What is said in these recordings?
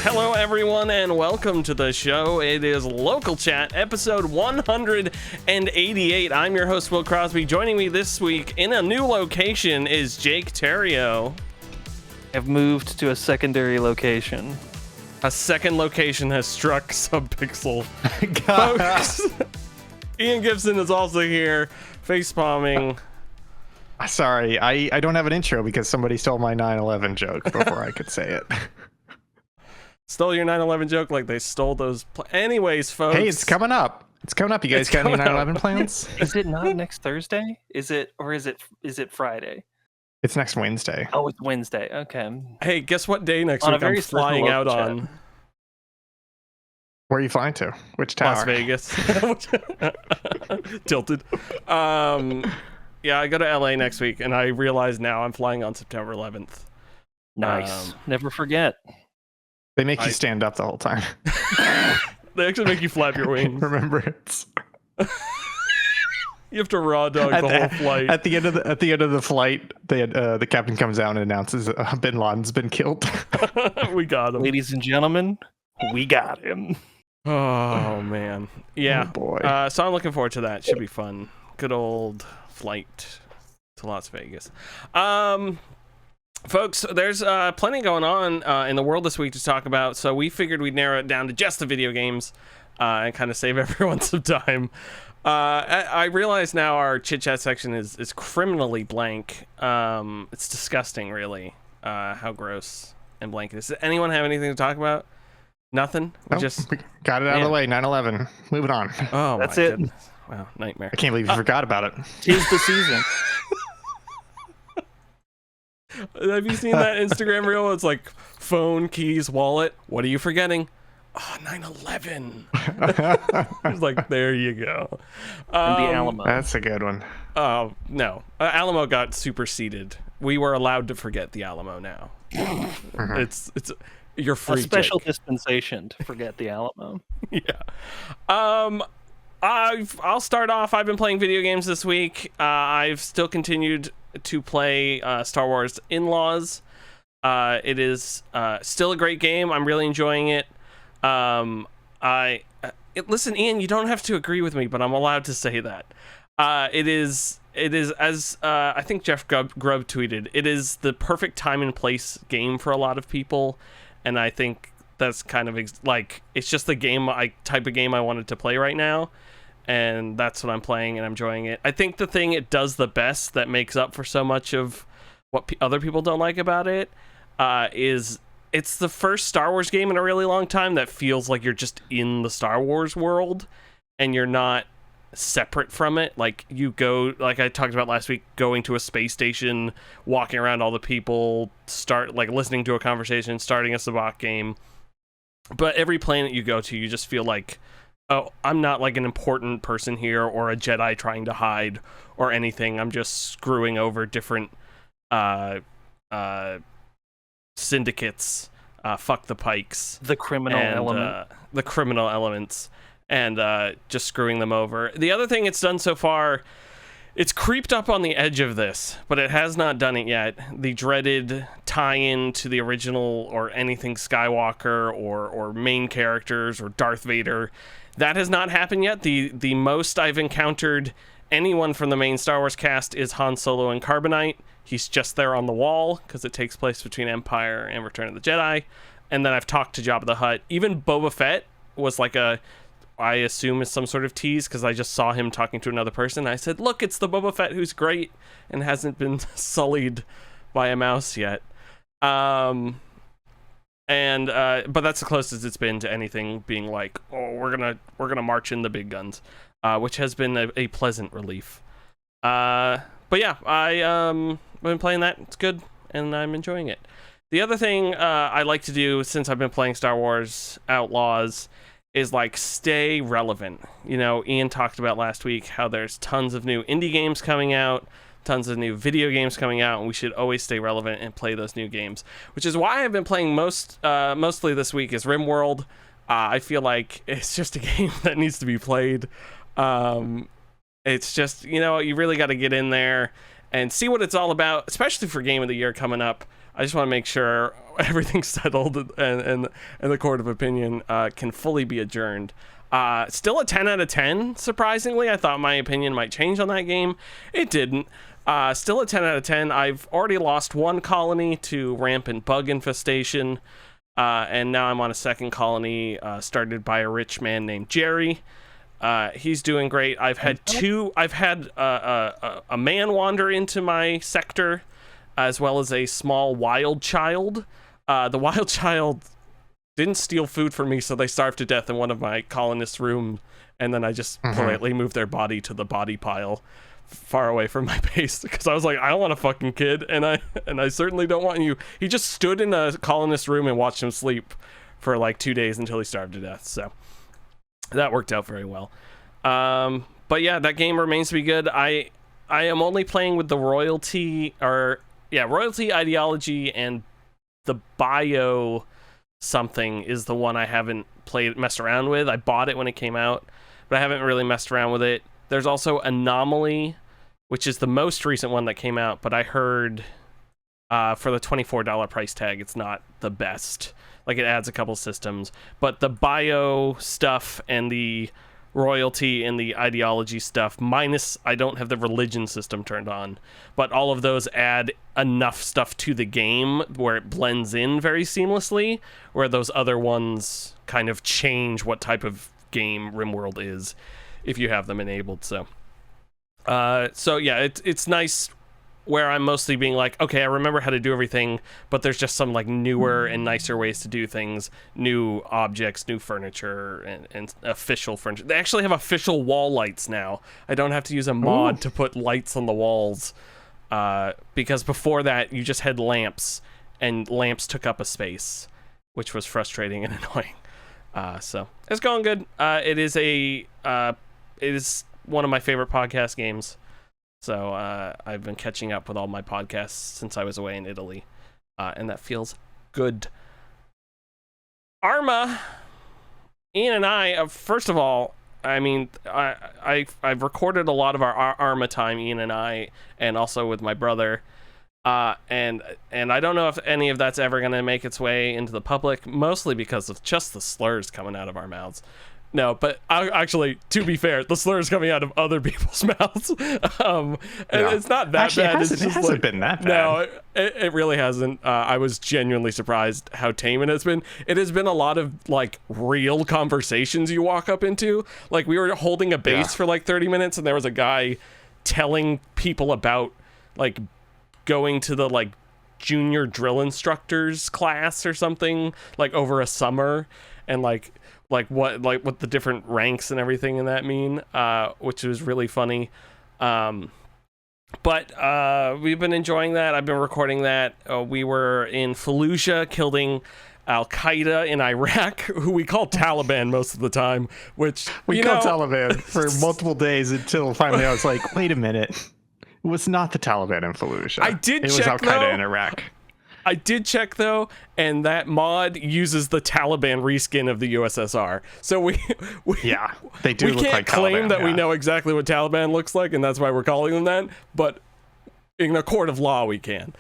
Hello, everyone, and welcome to the show. It is Local Chat, episode 188. I'm your host, Will Crosby. Joining me this week in a new location is Jake Terrio. I've moved to a secondary location. A second location has struck Subpixel. Folks, Ian Gibson is also here, facepalming. Sorry, I don't have an intro because somebody stole my 9/11 joke before I could say it. Stole your 9/11 joke like they stole those. Anyways, folks. Hey, it's coming up. It's coming up. You guys got any 9/11 plans? Is it not next Thursday? Is it Friday? It's next Wednesday. Oh, it's Wednesday. Okay. Hey, guess what day next On a week very I'm special flying out local on? chat. Where are you flying to? Which tower? Las Vegas. Tilted. Yeah, I go to LA next week, and I realize now I'm flying on September 11th. Nice. Never forget. They make you stand up the whole time. They actually make you flap your wings. Remembrance. You have to raw dog the whole flight. At the end of the flight, the captain comes out and announces Bin Laden's been killed. We got him. Ladies and gentlemen, we got him. Oh, man. Yeah. Oh, boy. So I'm looking forward to that. Should be fun. Good old flight to Las Vegas. Folks, there's plenty going on in the world this week to talk about, so we figured we'd narrow it down to just the video games and kind of save everyone some time. I realize now our chit-chat section is criminally blank. It's disgusting, really, how gross and blank it is. Does anyone have anything to talk about? Nothing? We got it out of the way. 9/11. Moving on. Oh, That's my it. goodness. Wow, nightmare. I can't believe you forgot about it. Tis the season. Have you seen that Instagram reel? It's like phone, keys, wallet. What are you forgetting? Oh, 9/11. It's like, there you go. And the Alamo. That's a good one. Oh, no. Alamo got superseded. We were allowed to forget the Alamo now. It's you're free, A special Jake. dispensation to forget the Alamo. Yeah. I'll start off. I've been playing video games this week. I've still continued to play Star Wars In-Laws. It is still a great game. I'm really enjoying it. Listen, Ian, you don't have to agree with me, but I'm allowed to say that. It is as I think Jeff Grubb tweeted, it is the perfect time and place game for a lot of people, and I think that's kind of it's just the type of game I wanted to play right now, and that's what I'm playing, and I'm enjoying it. I think the thing it does the best that makes up for so much of what other people don't like about it is it's the first Star Wars game in a really long time that feels like you're just in the Star Wars world and you're not separate from it. Like you go, like I talked about last week, going to a space station, walking around all the people, listening to a conversation, starting a sabacc game. But every planet you go to, you just feel like, oh, I'm not like an important person here or a Jedi trying to hide or anything. I'm just screwing over different syndicates, fuck the Pikes, The criminal element. the criminal elements, and just screwing them over. The other thing it's done so far, it's creeped up on the edge of this, but it has not done it yet. The dreaded tie-in to the original or anything Skywalker or main characters or Darth Vader, that has not happened yet. The most I've encountered anyone from the main Star Wars cast is Han Solo and Carbonite. He's just there on the wall because it takes place between Empire and Return of the Jedi. And then I've talked to Jabba the Hutt. Even Boba Fett was like I assume is some sort of tease because I just saw him talking to another person. I said, look, it's the Boba Fett who's great and hasn't been sullied by a mouse yet. But that's the closest it's been to anything being like, oh, we're gonna march in the big guns, which has been a pleasant relief. But yeah, I've been playing that. It's good, and I'm enjoying it. The other thing I like to do since I've been playing Star Wars Outlaws is like stay relevant. You know, Ian talked about last week how there's tons of new indie games coming out, tons of new video games coming out, and we should always stay relevant and play those new games, which is why I've been playing mostly this week is RimWorld. I feel like it's just a game that needs to be played. It's just, you know, you really got to get in there and see what it's all about, especially for Game of the Year coming up. I just want to make sure everything's settled and the court of opinion can fully be adjourned. Still a 10 out of 10, surprisingly. I thought my opinion might change on that game. It didn't. Still a 10 out of 10. I've already lost one colony to rampant bug infestation, and now I'm on a second colony started by a rich man named Jerry. He's doing great. I've had a man wander into my sector, as well as a small wild child. The wild child didn't steal food from me, so they starved to death in one of my colonists' rooms, and then I just politely moved their body to the body pile far away from my base, because I was like, I don't want a fucking kid, and I certainly don't want you. He just stood in a colonist's room and watched him sleep for like 2 days until he starved to death, so that worked out very well. But yeah, that game remains to be good. I am only playing with the royalty ideology, and the bio something is the one I haven't messed around with. I bought it when it came out, but I haven't really messed around with it. There's also Anomaly, which is the most recent one that came out, but I heard for the $24 price tag, it's not the best. Like, it adds a couple systems, but the bio stuff and the royalty and the ideology stuff, minus I don't have the religion system turned on, but all of those add enough stuff to the game where it blends in very seamlessly, where those other ones kind of change what type of game RimWorld is if you have them enabled. So yeah, it's nice where I'm mostly being like, okay, I remember how to do everything, but there's just some like newer and nicer ways to do things, new objects, new furniture, and official furniture. They actually have official wall lights now. I don't have to use a mod to put lights on the walls, because before that you just had lamps, and lamps took up a space, which was frustrating and annoying. So it's going good. It is one of my favorite podcast games. So I've been catching up with all my podcasts since I was away in Italy, and that feels good. Arma, Ian and I, first of all, I mean, I've recorded a lot of our Arma time, Ian and I, and also with my brother, and I don't know if any of that's ever going to make its way into the public, mostly because of just the slurs coming out of our mouths. No, but actually, to be fair, the slurs coming out of other people's mouths. And it's not that actually, bad. It hasn't been that bad. No, it really hasn't. I was genuinely surprised how tame it has been. It has been a lot of like real conversations you walk up into. Like, we were holding a base for like 30 minutes, and there was a guy telling people about like going to the like junior drill instructors class or something like over a summer, and like what the different ranks and everything in that mean, which was really funny. But we've been enjoying that. I've been recording that. We were in Fallujah killing Al-Qaeda in Iraq, who we call Taliban most of the time, which we called Taliban for multiple days until finally I was like, wait a minute. It was not the Taliban in Fallujah. It was Al-Qaeda in Iraq. I did check though, and that mod uses the Taliban reskin of the USSR. So we they do. We look can't like claim Taliban, that we know exactly what Taliban looks like, and that's why we're calling them that. But in a court of law, we can.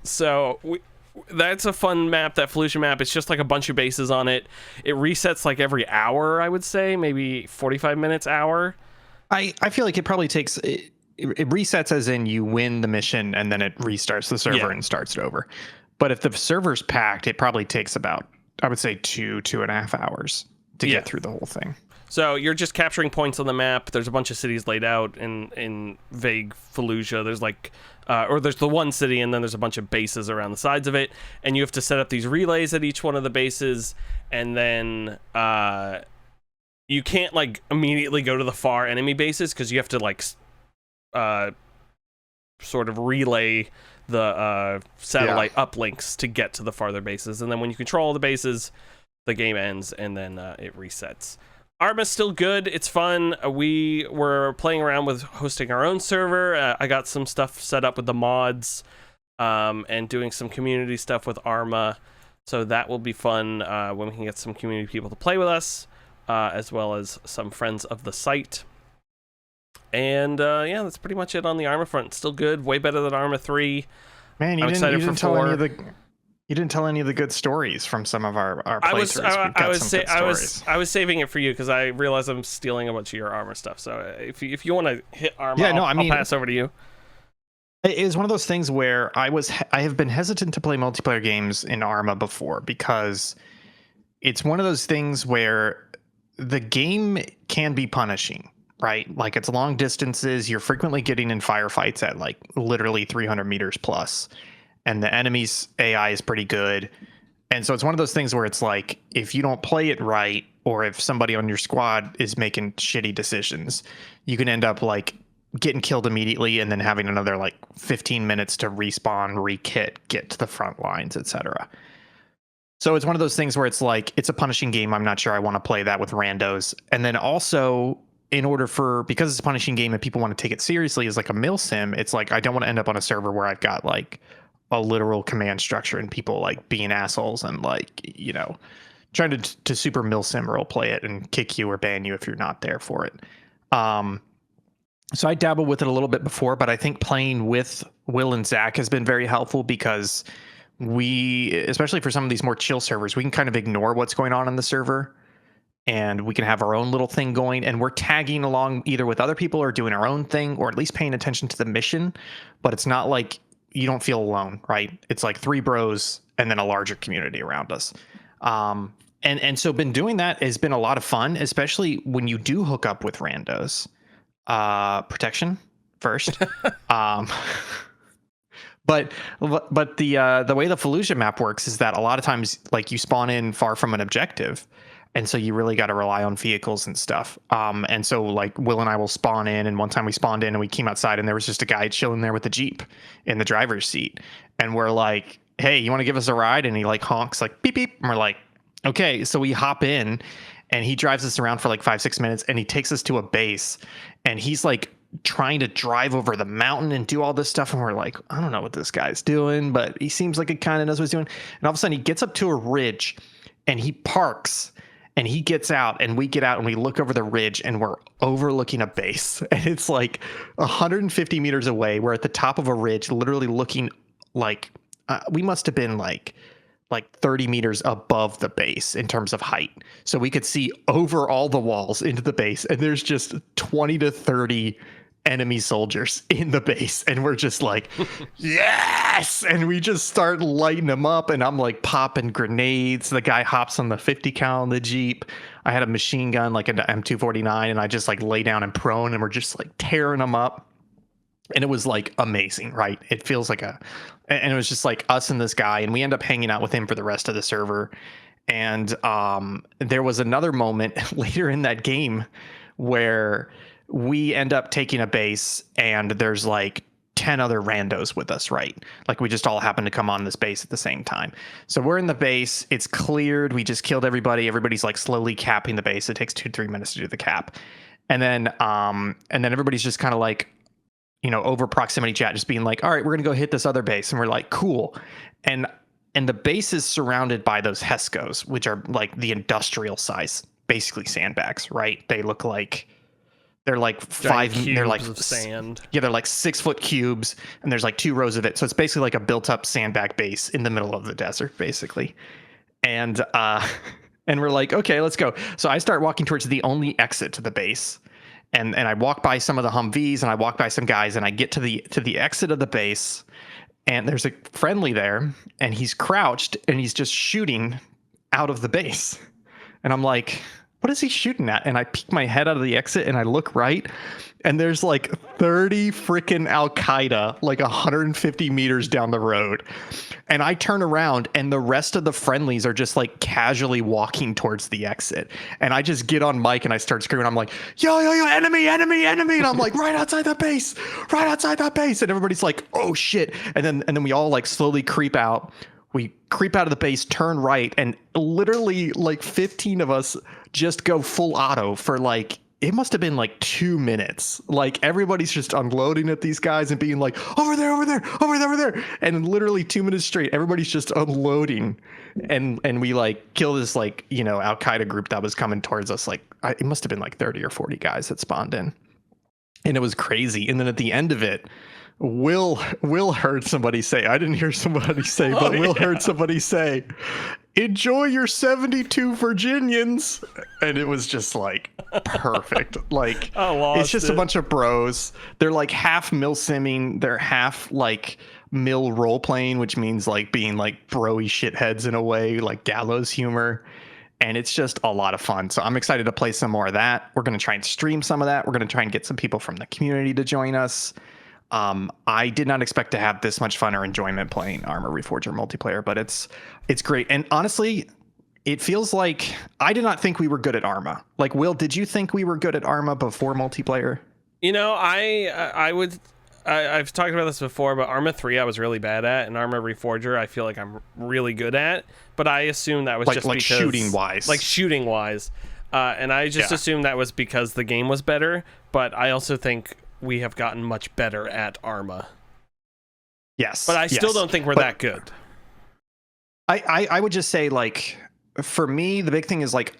So that's a fun map. That Fallujah map. It's just like a bunch of bases on it. It resets like every hour, I would say, maybe 45 minutes, hour. I feel like it probably takes. It resets as in you win the mission and then it restarts the server and starts it over. But if the server's packed, it probably takes about, I would say, 2.5 hours to get through the whole thing. So you're just capturing points on the map. There's a bunch of cities laid out in vague Fallujah. There's like, or there's the one city, and then there's a bunch of bases around the sides of it. And you have to set up these relays at each one of the bases. And then you can't like immediately go to the far enemy bases, because you have to like sort of relay the satellite uplinks to get to the farther bases, and then when you control the bases, the game ends, and then it resets. Arma's still good. It's fun. We were playing around with hosting our own server. I got some stuff set up with the mods, and doing some community stuff with Arma, so that will be fun when we can get some community people to play with us, as well as some friends of the site. And that's pretty much it on the Arma front. Still good, way better than Arma 3. Man, you didn't tell any of the You didn't tell any of the good stories from some of our playthroughs. We've got some good stories. I was saving it for you because I realize I'm stealing a bunch of your armor stuff. So if you want to hit armor, I'll pass over to you. It is one of those things where I have been hesitant to play multiplayer games in Arma before because it's one of those things where the game can be punishing, right? Like it's long distances. You're frequently getting in firefights at like literally 300 meters plus. And the enemy's AI is pretty good. And so it's one of those things where it's like, if you don't play it right, or if somebody on your squad is making shitty decisions, you can end up like getting killed immediately and then having another like 15 minutes to respawn, re-kit, get to the front lines, etc. So it's one of those things where it's like, it's a punishing game. I'm not sure I want to play that with randos. And then also, because it's a punishing game and people want to take it seriously as like a mil sim, it's like, I don't want to end up on a server where I've got like a literal command structure and people like being assholes and like, you know, trying to super milsim role play it and kick you or ban you if you're not there for it. So I dabbled with it a little bit before, but I think playing with Will and Zach has been very helpful because especially for some of these more chill servers, we can kind of ignore what's going on the server and we can have our own little thing going, and we're tagging along either with other people or doing our own thing, or at least paying attention to the mission. But it's not like you don't feel alone, right? It's like 3 bros and then a larger community around us. And so been doing that has been a lot of fun, especially when you do hook up with randos. Protection first. But the way the Fallujah map works is that a lot of times like you spawn in far from an objective. And so you really got to rely on vehicles and stuff. And so like Will and I will spawn in, and one time we spawned in and we came outside and there was just a guy chilling there with the Jeep in the driver's seat. And we're like, hey, you want to give us a ride? And he like honks like beep, beep. And we're like, okay. So we hop in and he drives us around for like 5-6 minutes and he takes us to a base and he's like trying to drive over the mountain and do all this stuff. And we're like, I don't know what this guy's doing, but he seems like he kind of knows what he's doing. And all of a sudden he gets up to a ridge and he parks. And he gets out and we get out and we look over the ridge and we're overlooking a base. And it's like 150 meters away. We're at the top of a ridge, literally looking like we must have been like 30 meters above the base in terms of height. So we could see over all the walls into the base. And there's just 20 to 30 enemy soldiers in the base, and we're just like, yes, and we just start lighting them up, and I'm like popping grenades. The guy hops on the 50 cal in the Jeep. I had a machine gun like an M249, and I just like lay down and prone, and we're just like tearing them up. And it was like amazing, right? It feels like and it was just like us and this guy, and we end up hanging out with him for the rest of the server. And there was another moment later in that game where we end up taking a base and there's like 10 other randos with us, right? Like we just all happen to come on this base at the same time. So we're in the base, it's cleared, we just killed everybody. Everybody's like slowly capping the base. It takes 2-3 minutes to do the cap. And then everybody's just kind of like, you know, over proximity chat, just being like, all right, we're gonna go hit this other base. And we're like, cool. And the base is surrounded by those Hescos, which are like the industrial size, basically sandbags, right? They look like they're like they're like of sand. Yeah, they're like 6-foot cubes, and there's like 2 rows of it. So it's basically like a built-up sandbag base in the middle of the desert, basically. And we're like, okay, let's go. So I start walking towards the only exit to the base, and I walk by some of the Humvees, and I walk by some guys, and I get to the exit of the base, and there's a friendly there, and he's crouched, and he's just shooting out of the base, and I'm like, what is he shooting at? And I peek my head out of the exit and I look right, and there's like 30 freaking Al-Qaeda like 150 meters down the road. And I turn around and the rest of the friendlies are just like casually walking towards the exit. And I just get on mic and I start screaming. I'm like, yo, enemy. And I'm like, right outside that base. And everybody's like, oh shit. And then we all like slowly creep out. We creep out of the base, turn right, and literally like 15 of us just go full auto for like, it must have been like 2 minutes. Like everybody's just unloading at these guys and being like, over there. And literally 2 minutes straight, everybody's just unloading. And we like kill this like, you know, Al-Qaeda group that was coming towards us. Like it must have been like 30 or 40 guys that spawned in. And it was crazy. And then at the end of it, Will heard somebody say, I didn't hear somebody say, but Will heard somebody say, enjoy your 72 Virginians. And it was just like perfect. Like, it's just a bunch of bros. They're like half mill simming. They're half like mill role playing, which means like being like broy shitheads in a way, like gallows humor. And it's just a lot of fun. So I'm excited to play some more of that. We're going to try and stream some of that. We're going to try and get some people from the community to join us. I did not expect to have this much fun or enjoyment playing Armor Reforger multiplayer, but it's great. And honestly, it feels like I did not think we were good at Arma. Like, Will, did you think we were good at Arma before multiplayer? You know, I've talked about this before, but Arma 3 I was really bad at, and Arma Reforger I feel like I'm really good at. But I assume that was just because shooting wise, and I just assumed that was because the game was better. But I also think we have gotten much better at Arma. Yes, but I still don't think we're that good. I would just say, like, for me, the big thing is like,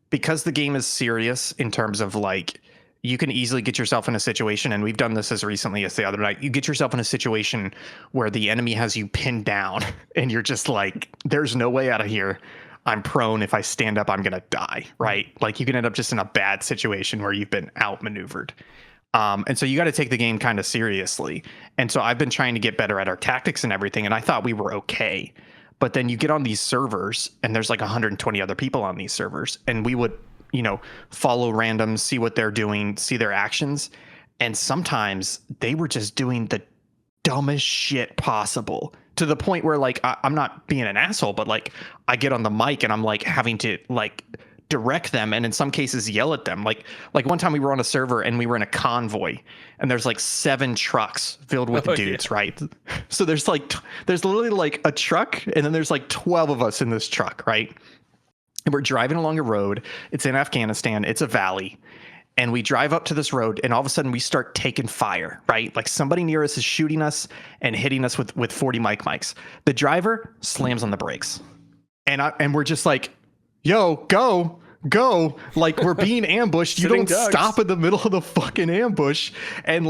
because the game is serious in terms of like, you can easily get yourself in a situation, and we've done this as recently as the other night. You get yourself in a situation where the enemy has you pinned down, and you're just like, there's no way out of here. I'm prone. If I stand up, I'm gonna die. Right? Like, you can end up just in a bad situation where you've been outmaneuvered. And so you got to take the game kind of seriously. And so I've been trying to get better at our tactics and everything, and I thought we were okay. But then you get on these servers, and there's like 120 other people on these servers, and we would, you know, follow randoms, see what they're doing, see their actions. And sometimes they were just doing the dumbest shit possible, to the point where, like, I'm not being an asshole, but like, I get on the mic and I'm like having to like direct them, and in some cases yell at them. Like one time we were on a server and we were in a convoy, and there's like 7 trucks filled with dudes, right? So there's literally like a truck, and then there's like 12 of us in this truck, right? And we're driving along a road. It's in Afghanistan. It's a valley. And we drive up to this road, and all of a sudden we start taking fire, right? Like, somebody near us is shooting us and hitting us with 40 mics. The driver slams on the brakes. And we're just like, yo, go. Like, we're being ambushed. You don't stop in the middle of the fucking ambush. And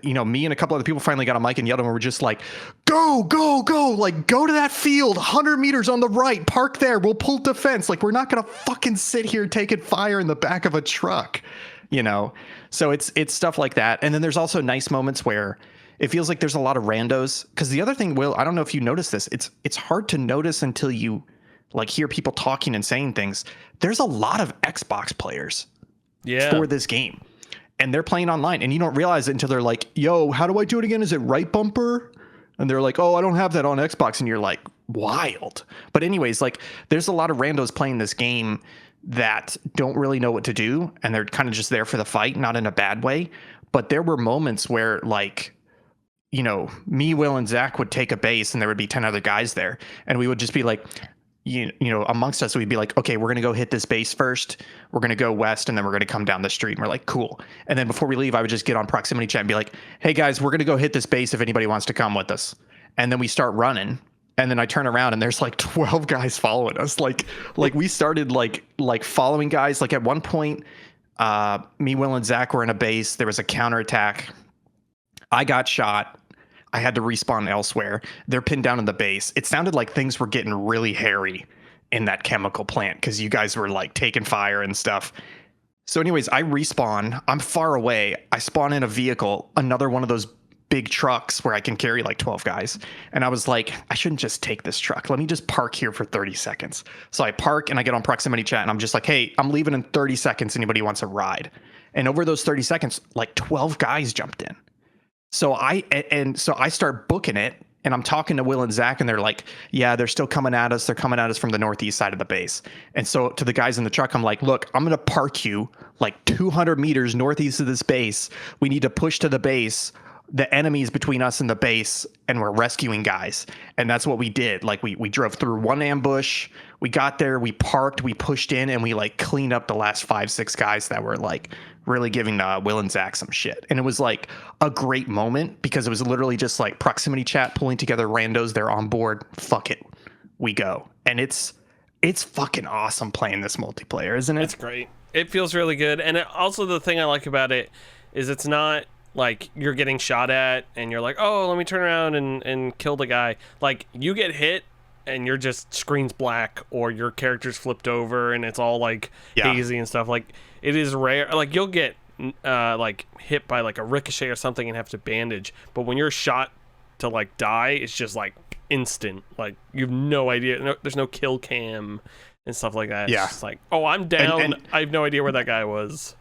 you know, me and a couple other people finally got a mic and yelled, and we're just like, go. Like, go to that field, 100 meters on the right, park there. We'll pull defense. Like, we're not going to fucking sit here taking fire in the back of a truck, you know? So it's stuff like that. And then there's also nice moments where it feels like there's a lot of randos. Because the other thing, Will, I don't know if you noticed this. It's hard to notice until you like hear people talking and saying things. There's a lot of Xbox players for this game, and they're playing online, and you don't realize it until they're like, yo, how do I do it again? Is it right bumper? And they're like, oh, I don't have that on Xbox. And you're like, wild. But anyways, like, there's a lot of randos playing this game that don't really know what to do, and they're kind of just there for the fight, not in a bad way. But there were moments where, like, you know, me, Will, and Zach would take a base, and there would be 10 other guys there, and we would just be like, you know, amongst us, we'd be like, okay, we're going to go hit this base first. We're going to go west, and then we're going to come down the street. And we're like, cool. And then before we leave, I would just get on proximity chat and be like, hey guys, we're going to go hit this base if anybody wants to come with us. And then we start running. And then I turn around, and there's like 12 guys following us. Like we started like following guys. Like, at one point, me, Will, and Zach were in a base. There was a counterattack. I got shot. I had to respawn elsewhere. They're pinned down in the base. It sounded like things were getting really hairy in that chemical plant, because you guys were like taking fire and stuff. So anyways, I respawn. I'm far away. I spawn in a vehicle, another one of those big trucks where I can carry like 12 guys. And I was like, I shouldn't just take this truck. Let me just park here for 30 seconds. So I park, and I get on proximity chat, and I'm just like, hey, I'm leaving in 30 seconds. Anybody wants a ride? And over those 30 seconds, like 12 guys jumped in. So I start booking it, and I'm talking to Will and Zach, and they're like, yeah, they're still coming at us. They're coming at us from the northeast side of the base. And so to the guys in the truck, I'm like, look, I'm going to park you like 200 meters northeast of this base. We need to push to the base. The enemy's between us and the base, and we're rescuing guys. And that's what we did. Like, we drove through one ambush. We got there, we parked, we pushed in, and we like cleaned up the last 5-6 guys that were like really giving Will and Zach some shit. And it was like a great moment, because it was literally just like proximity chat, pulling together randos. They're on board. Fuck it. We go. And it's fucking awesome playing this multiplayer, isn't it? It's great. It feels really good. And also the thing I like about it is it's not like you're getting shot at and you're like, oh, let me turn around and kill the guy. Like you get hit and you're just screen's black, or your character's flipped over and it's all like hazy and stuff. Like it is rare. Like you'll get like hit by like a ricochet or something and have to bandage, but when you're shot to like die, it's just like instant. Like you have no idea. There's no kill cam and stuff like that. It's just like, oh, I'm down. And I have no idea where that guy was.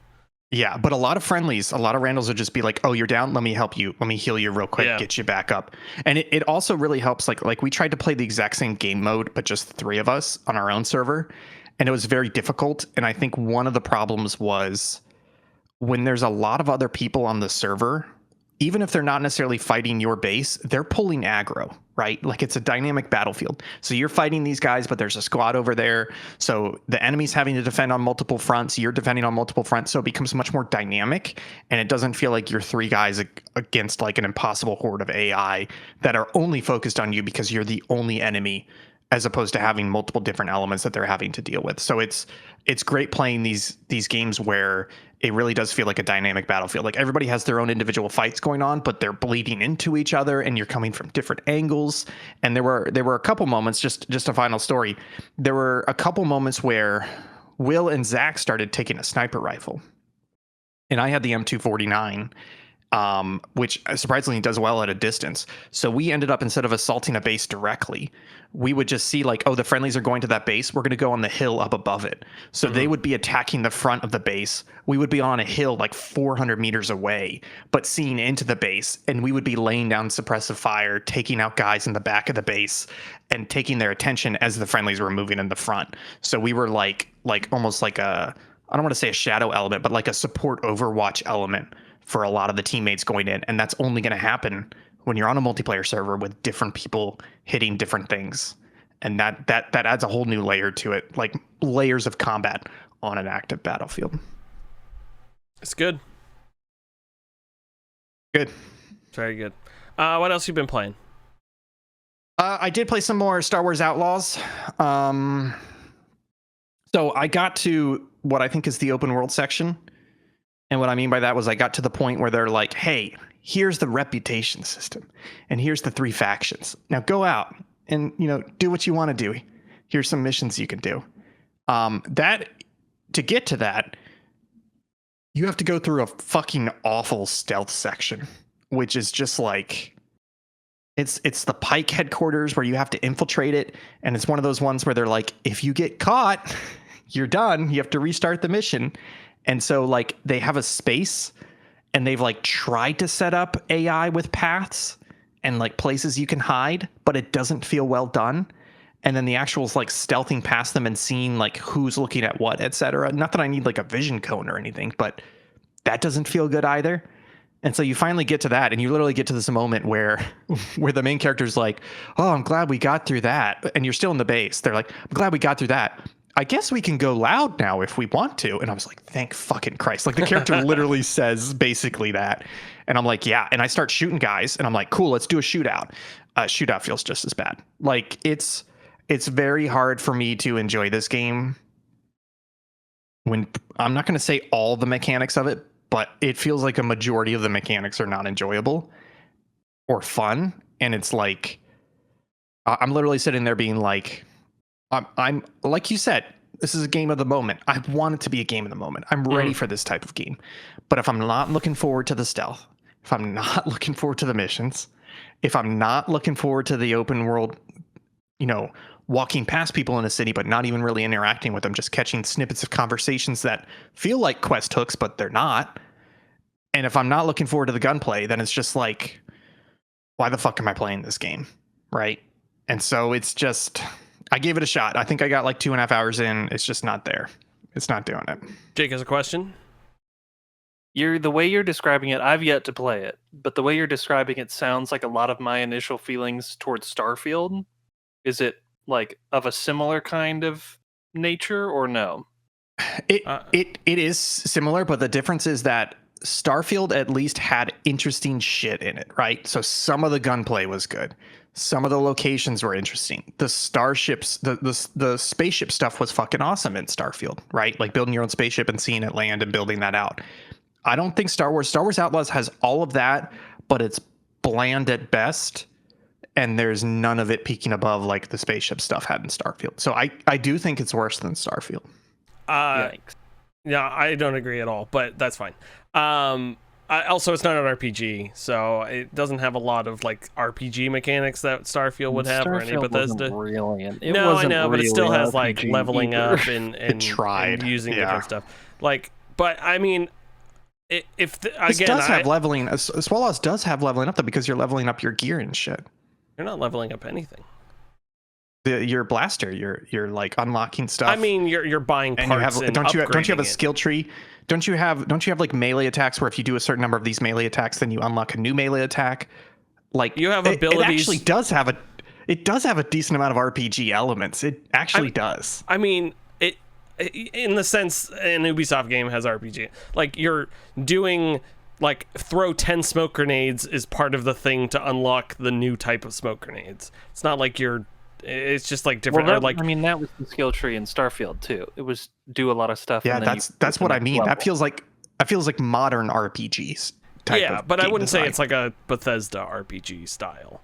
Yeah, but a lot of friendlies, a lot of randoms will just be like, oh, you're down, let me help you, let me heal you real quick, get you back up. And it also really helps, like we tried to play the exact same game mode, but just 3 of us on our own server, and it was very difficult. And I think one of the problems was when there's a lot of other people on the server, even if they're not necessarily fighting your base, they're pulling aggro, right? Like it's a dynamic battlefield. So you're fighting these guys, but there's a squad over there. So the enemy's having to defend on multiple fronts. You're defending on multiple fronts. So it becomes much more dynamic, and it doesn't feel like you're 3 guys against like an impossible horde of AI that are only focused on you because you're the only enemy, as opposed to having multiple different elements that they're having to deal with. So it's great playing these games where it really does feel like a dynamic battlefield. Like everybody has their own individual fights going on, but they're bleeding into each other and you're coming from different angles. And there were a couple moments, just a final story. There were a couple moments where Will and Zach started taking a sniper rifle, and I had the M249. Which surprisingly does well at a distance. So we ended up, instead of assaulting a base directly, we would just see like, oh, the friendlies are going to that base. We're going to go on the hill up above it. So they would be attacking the front of the base. We would be on a hill like 400 meters away, but seeing into the base. And we would be laying down suppressive fire, taking out guys in the back of the base and taking their attention as the friendlies were moving in the front. So we were like almost like I don't want to say a shadow element, but like a support overwatch element for a lot of the teammates going in. And that's only going to happen when you're on a multiplayer server with different people hitting different things. And that adds a whole new layer to it, like layers of combat on an active battlefield. It's good. Good. Very good. What else you been playing? I did play some more Star Wars Outlaws. So I got to what I think is the open world section. And what I mean by that was I got to the point where they're like, hey, here's the reputation system and here's the 3 factions. Now go out and, do what you want to do. Here's some missions you can do. To get to that, you have to go through a fucking awful stealth section, which is just like, it's the Pike headquarters where you have to infiltrate it. And it's one of those ones where they're like, if you get caught, you're done. You have to restart the mission. And so like they have a space and they've like tried to set up AI with paths and like places you can hide, but it doesn't feel well done. And then the actual like stealthing past them and seeing like who's looking at what, etc. Not that I need like a vision cone or anything, but that doesn't feel good either. And so you finally get to that, and you literally get to this moment where the main character's like, oh, I'm glad we got through that. And you're still in the base. They're like, I'm glad we got through that. I guess we can go loud now if we want to. And I was like, thank fucking Christ. Like the character literally says basically that. And I'm like, yeah. And I start shooting guys and I'm like, cool, let's do a shootout. Shootout feels just as bad. Like it's very hard for me to enjoy this game when I'm not going to say all the mechanics of it, but it feels like a majority of the mechanics are not enjoyable or fun. And it's like, I'm literally sitting there being like, I'm like you said, this is a game of the moment. I want it to be a game of the moment. I'm ready for this type of game. But if I'm not looking forward to the stealth, if I'm not looking forward to the missions, if I'm not looking forward to the open world, walking past people in a city, but not even really interacting with them, just catching snippets of conversations that feel like quest hooks, but they're not. And if I'm not looking forward to the gunplay, then it's just like, why the fuck am I playing this game? Right. And so it's just, I gave it a shot. I think I got like 2.5 hours in. It's just not there. It's not doing it. Jake has a question. The way you're describing it, I've yet to play it, but the way you're describing it sounds like a lot of my initial feelings towards Starfield. Is it like of a similar kind of nature or no? It is similar, but the difference is that Starfield at least had interesting shit in it, right? So some of the gunplay was good. Some of the locations were interesting. The starships, the spaceship stuff was fucking awesome in Starfield, right? Like building your own spaceship and seeing it land and building that out. I don't think Star Wars Outlaws has all of that, but it's bland at best, and there's none of it peaking above like the spaceship stuff had in Starfield. So I do think it's worse than Starfield. Yikes. Yeah, I don't agree at all, but that's fine. Also, it's not an RPG, so it doesn't have a lot of like RPG mechanics that Starfield would have, or any Bethesda. No, I know, but it still has like leveling up and using different stuff. Like, but I mean, if this does have leveling. Swallows does have leveling up though, because you're leveling up your gear and shit. You're not leveling up anything. Your blaster, you're like unlocking stuff. I mean, you're buying parts and don't you have a skill tree? Don't you have like melee attacks where if you do a certain number of these melee attacks, then you unlock a new melee attack? Like you have abilities. It actually does have a decent amount of RPG elements. It actually does. I mean, it in the sense an Ubisoft game has RPG. Like you're doing like throw 10 smoke grenades is part of the thing to unlock the new type of smoke grenades. It's not like it's just like different. Well, I mean, that was the skill tree in Starfield too. It was do a lot of stuff. Yeah, that's what I mean. Level. That feels like modern RPGs. But I wouldn't say it's like a Bethesda RPG style.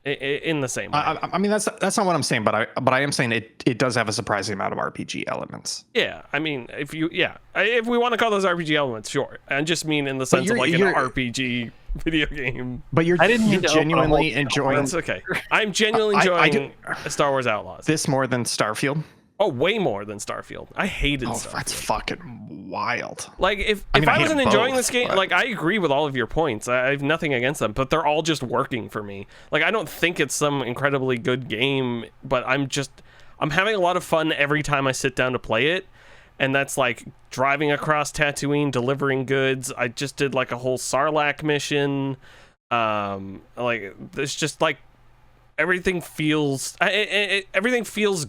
In the same way. I mean, that's not what I'm saying, but I am saying it does have a surprising amount of RPG elements. Yeah, I mean, if we want to call those RPG elements, sure. I just mean in the sense of like an RPG video game. But you're genuinely enjoying. That's okay. I'm genuinely enjoying Star Wars Outlaws. This more than Starfield. Oh, way more than Starfield. I hated Starfield. That's fucking wild. Like if I wasn't enjoying this game, like I agree with all of your points. I have nothing against them, but they're all just working for me. Like I don't think it's some incredibly good game, but I'm having a lot of fun every time I sit down to play it. And that's like driving across Tatooine, delivering goods. I just did like a whole Sarlacc mission. Like there's just like everything feels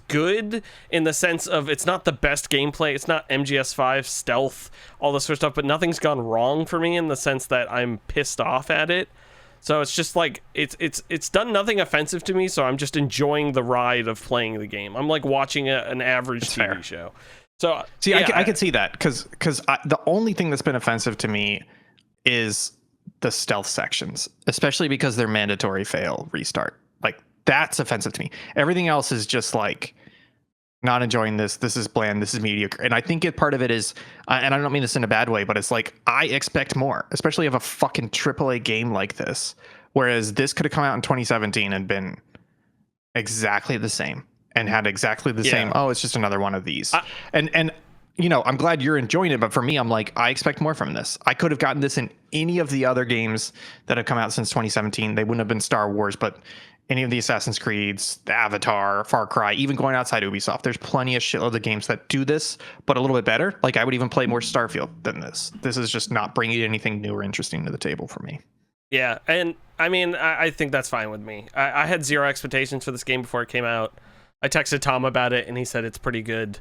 good in the sense of it's not the best gameplay. It's not MGS5 stealth, all this sort of stuff, but nothing's gone wrong for me in the sense that I'm pissed off at it. So it's just like it's done nothing offensive to me, so I'm just enjoying the ride of playing the game. I'm like watching an average TV show. So see, yeah, I could see that because the only thing that's been offensive to me is the stealth sections, especially because they're mandatory fail restart. Like that's offensive to me. Everything else is just like not enjoying this. This is bland. This is mediocre. And I think part of it is, and I don't mean this in a bad way, but it's like I expect more, especially of a fucking AAA game like this. Whereas this could have come out in 2017 and been exactly the same and had exactly the same. Oh, it's just another one of these. And you know, I'm glad you're enjoying it, but for me, I'm like, I expect more from this. I could have gotten this in any of the other games that have come out since 2017. They wouldn't have been Star Wars, but any of the Assassin's Creeds, the Avatar, Far Cry, even going outside Ubisoft. There's plenty of shitloads of games that do this, but a little bit better. Like I would even play more Starfield than this. This is just not bringing anything new or interesting to the table for me. Yeah, and I mean, I think that's fine with me. I had zero expectations for this game before it came out. I texted Tom about it, and he said it's pretty good.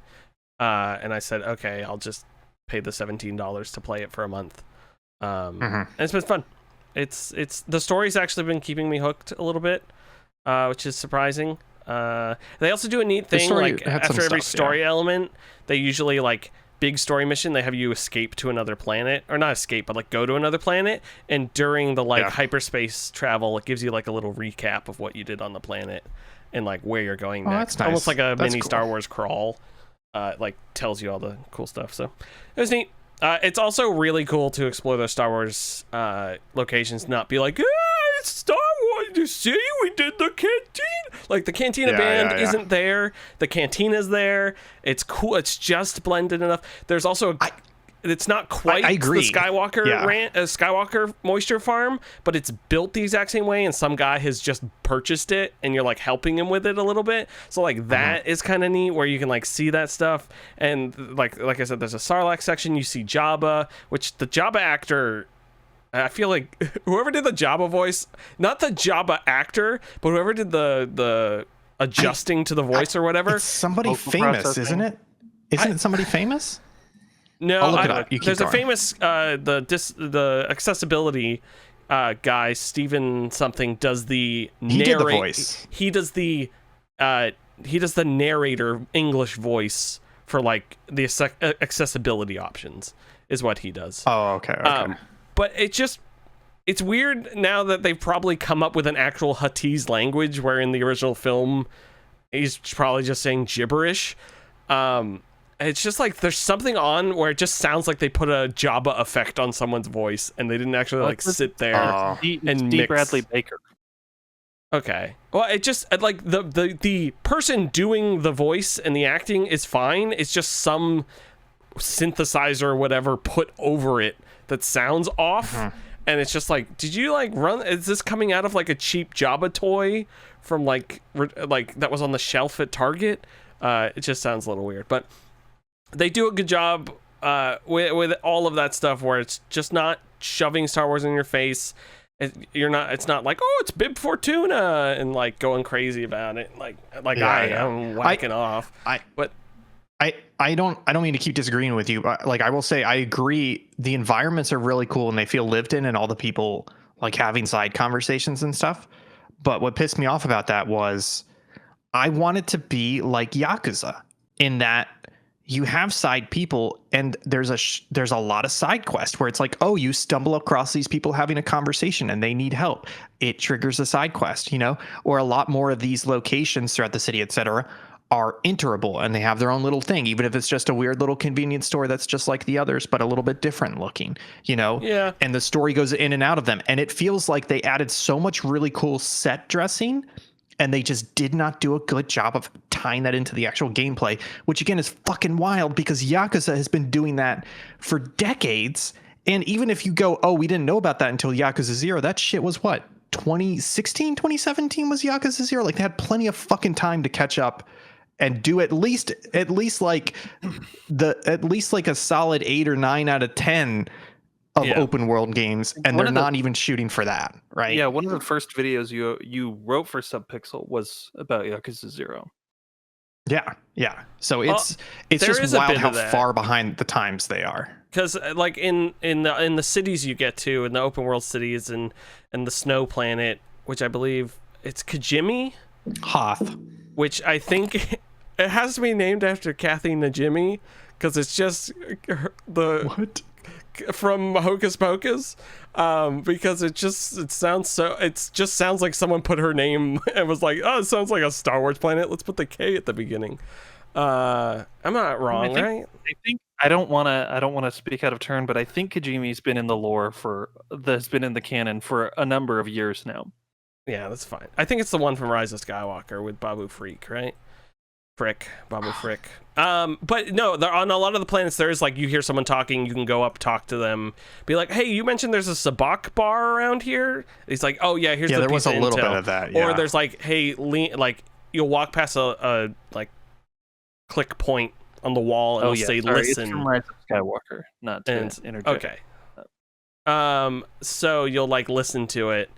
And I said, okay, I'll just pay the $17 to play it for a month. And it's been fun. It's the story's actually been keeping me hooked a little bit, which is surprising. They also do a neat thing, like after every story element, they usually like big story mission, they have you escape to another planet, or not escape, but like go to another planet. And during the like hyperspace travel, it gives you like a little recap of what you did on the planet and like where you're going next. That's nice. Almost like a mini Star Wars crawl. Like tells you all the cool stuff, so it was neat. It's also really cool to explore those Star Wars locations, not be like, it's Star Wars, you see, we did the canteen. Like the Cantina band isn't there, the Cantina's there. It's cool, it's just blended enough. There's also it's not quite the Skywalker Skywalker moisture farm, but it's built the exact same way, and some guy has just purchased it, and you're like helping him with it a little bit. So like that is kind of neat, where you can like see that stuff. And like I said, there's a Sarlacc section. You see Jabba, which the Jabba actor, I feel like whoever did the Jabba voice, not the Jabba actor, but whoever did the adjusting to the voice or whatever. It's somebody famous, isn't it? Isn't it somebody famous? No, there's a famous the accessibility guy, Steven something, does the he did the voice. He does the narrator English voice for like the accessibility options. is what he does. Oh, okay. But it's weird now that they've probably come up with an actual Huttese language, where in the original film he's probably just saying gibberish. It's just like there's something on where it just sounds like they put a Jabba effect on someone's voice and they didn't actually like sit there and D. mix. Bradley Baker. Okay. Well, it just like the person doing the voice and the acting is fine. It's just some synthesizer or whatever put over it that sounds off. And it's just like, did you like run? Is this coming out of like a cheap Jabba toy from like that was on the shelf at Target? It just sounds a little weird, but they do a good job with all of that stuff where it's just not shoving Star Wars in your face. It's not like, oh, it's Bib Fortuna and like going crazy about it. I'm whacking off. I don't mean to keep disagreeing with you, but like I will say I agree the environments are really cool and they feel lived in and all the people like having side conversations and stuff. But what pissed me off about that was I want it to be like Yakuza in that you have side people and there's a lot of side quests where it's like, oh, you stumble across these people having a conversation and they need help. It triggers a side quest, or a lot more of these locations throughout the city, etc., are enterable and they have their own little thing, even if it's just a weird little convenience store that's just like the others, but a little bit different looking, Yeah. And the story goes in and out of them. And it feels like they added so much really cool set dressing and they just did not do a good job of tying that into the actual gameplay, which again is fucking wild because Yakuza has been doing that for decades. And even if you go, oh, we didn't know about that until Yakuza 0, that shit was what, 2016, 2017 was Yakuza 0? Like they had plenty of fucking time to catch up and do at least like a solid 8 or 9 out of 10 of open world games, and they're not even shooting for that, right? Yeah, one of the first videos you wrote for Subpixel was about Yakuza 0. Yeah. So it's just wild how far behind the times they are. Because like in the cities you get to, in the open world cities and the snow planet, which I believe it's Kijimi, Hoth, which I think it has to be named after Kathy Najimy because it's just the from Hocus Pocus, because it just sounds like someone put her name and was like, oh, it sounds like a Star Wars planet, let's put the K at the beginning. I'm not wrong, right? I don't want to speak out of turn, but I think Kijimi's been in the lore that's been in the canon for a number of years now. Yeah, that's fine. I think it's the one from Rise of Skywalker with Babu Frick, right? Babu Frick. But no, on a lot of the planets, there is like, you hear someone talking, you can go up, talk to them, be like, hey, you mentioned there's a sabak bar around here. He's like, oh yeah, here's the there piece was a of little intel. bit of that. Yeah. Or there's like, hey, like you'll walk past a like click point on the wall and it'll say listen. It's from Rise of Skywalker, not to interject. Okay. So you'll like listen to it.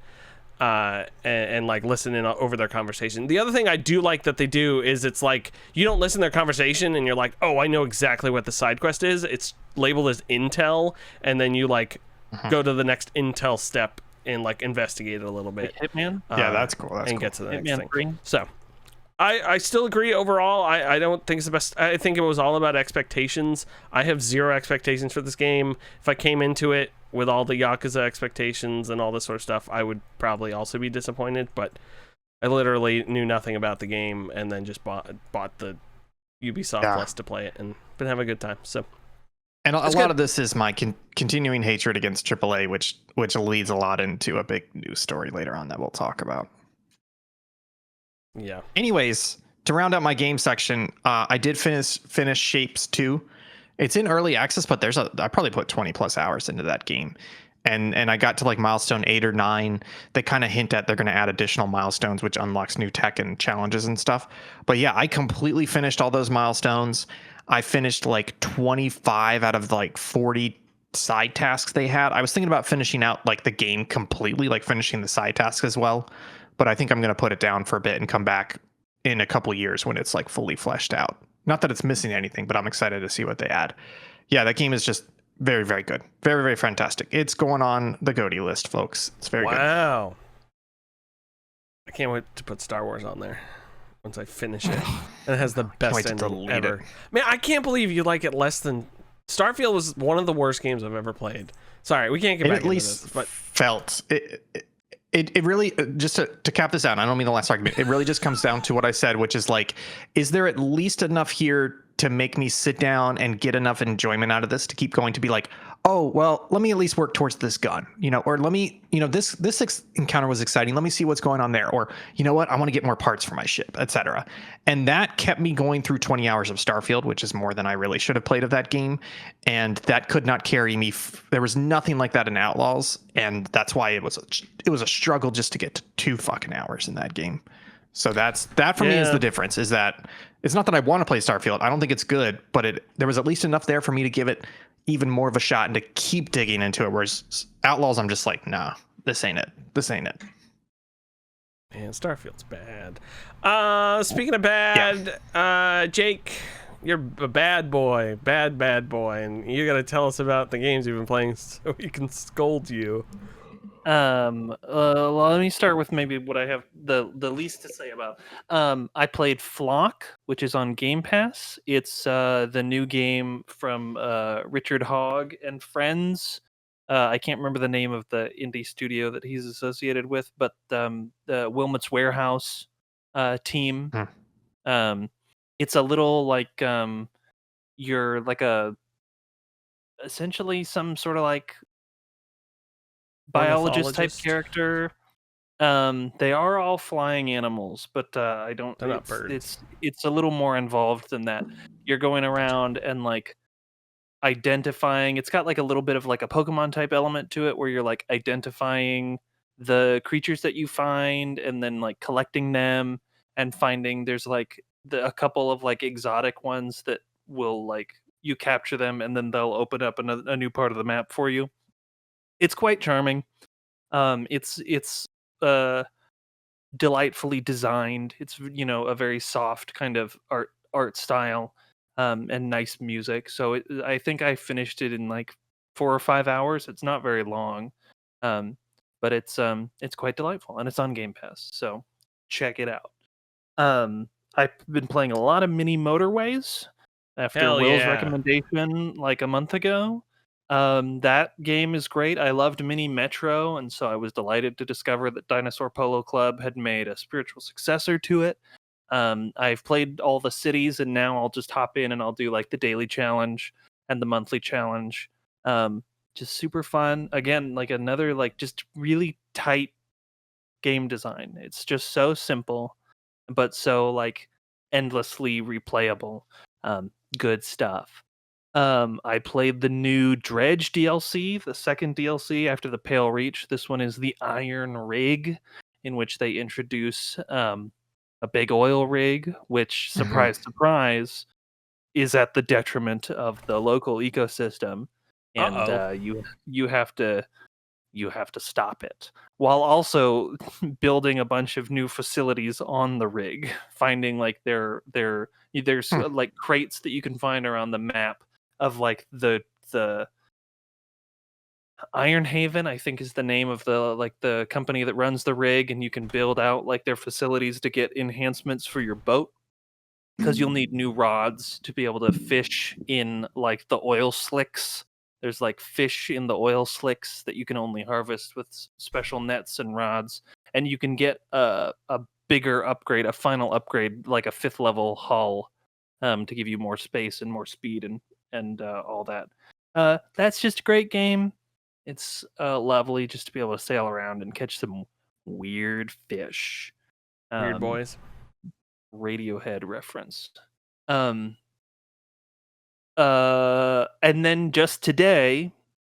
And like listen in over their conversation. The other thing I do like that they do is it's like you don't listen to their conversation and you're like, oh, I know exactly what the side quest is. It's labeled as intel, and then you like go to the next intel step and like investigate it a little bit. Like Hitman? Yeah, that's cool. That's and cool. Get to the next Hitman thing. 3? So I still agree overall. I don't think it's the best. I think it was all about expectations. I have zero expectations for this game. If I came into it with all the Yakuza expectations and all this sort of stuff, I would probably also be disappointed, but I literally knew nothing about the game and then just bought the Ubisoft Plus to play it and been having a good time. So, and a lot of this is my continuing hatred against AAA, which leads a lot into a big news story later on that we'll talk about. Yeah. Anyways, to round out my game section, I did finish Shapes 2. It's in early access, but I probably put 20 plus hours into that game. And I got to like milestone 8 or 9. They kind of hint at they're going to add additional milestones, which unlocks new tech and challenges and stuff. But yeah, I completely finished all those milestones. I finished like 25 out of like 40 side tasks they had. I was thinking about finishing out like the game completely, like finishing the side tasks as well. But I think I'm going to put it down for a bit and come back in a couple years when it's like fully fleshed out. Not that it's missing anything, but I'm excited to see what they add. Yeah, that game is just very, very good. Very, very fantastic. It's going on the GOTY list, folks. It's very good. Wow. I can't wait to put Star Wars on there once I finish it. And it has the best ending ever. Man, I can't believe you like it less than Starfield was one of the worst games I've ever played. Sorry, we can't get It back at into least this, but felt it really, just to cap this out, I don't mean the last argument, it really just comes down to what I said, which is like, is there at least enough here to make me sit down and get enough enjoyment out of this to keep going, to be like, oh, well, let me at least work towards this gun, or let me, this encounter was exciting, let me see what's going on there, or you know what, I want to get more parts for my ship, etc. And that kept me going through 20 hours of Starfield, which is more than I really should have played of that game, and that could not carry me. There was nothing like that in Outlaws, and that's why it was a struggle just to get to 2 fucking hours in that game. So that for me is the difference, is that it's not that I want to play Starfield. I don't think it's good, but there was at least enough there for me to give it even more of a shot and to keep digging into it. Whereas Outlaws, I'm just like, nah, this ain't it. Man, Starfield's bad. Speaking of bad, Jake, you're a bad boy, bad boy, and you gotta tell us about the games you've been playing so we can scold you. Well, let me start with maybe what I have the least to say about. I played Flock, which is on Game Pass. It's the new game from Richard Hogg and friends. I can't remember the name of the indie studio that he's associated with, but the Wilmot's Warehouse team. It's a little like you're like essentially some sort of like biologist type character. They are all flying animals, but I don't. They're not birds. It's a little more involved than that. You're going around and like identifying. It's got like a little bit of like a Pokemon type element to it, where you're like identifying the creatures that you find, and then like collecting them and finding. There's like a couple of like exotic ones that will like you capture them, and then they'll open up a new part of the map for you. It's quite charming. It's delightfully designed. It's a very soft kind of art style, and nice music. So I think I finished it in like 4 or 5 hours. It's not very long, but it's quite delightful, and it's on Game Pass. So check it out. I've been playing a lot of Mini Motorways after Will's recommendation like a month ago. That game is great. I loved Mini Metro, and so I was delighted to discover that Dinosaur Polo Club had made a spiritual successor to it. I've played all the cities, and now I'll just hop in and I'll do like the daily challenge and the monthly challenge. Just super fun. Again, like another like just really tight game design. It's just so simple, but so like endlessly replayable. Good stuff. I played the new Dredge DLC, the second DLC after the Pale Reach. This one is the Iron Rig, in which they introduce a big oil rig, which, surprise, surprise, is at the detriment of the local ecosystem, and you have to stop it, while also building a bunch of new facilities on the rig, finding like there's like crates that you can find around the map of like the Iron Haven, I think, is the name of the company that runs the rig, and you can build out like their facilities to get enhancements for your boat, because you'll need new rods to be able to fish in like the oil slicks. There's like fish in the oil slicks that you can only harvest with special nets and rods, and you can get a bigger upgrade, a final upgrade, like a 5th level hull, to give you more space and more speed and all that. That's just a great game. It's lovely just to be able to sail around and catch some weird fish. Weird boys. Radiohead reference. And then just today,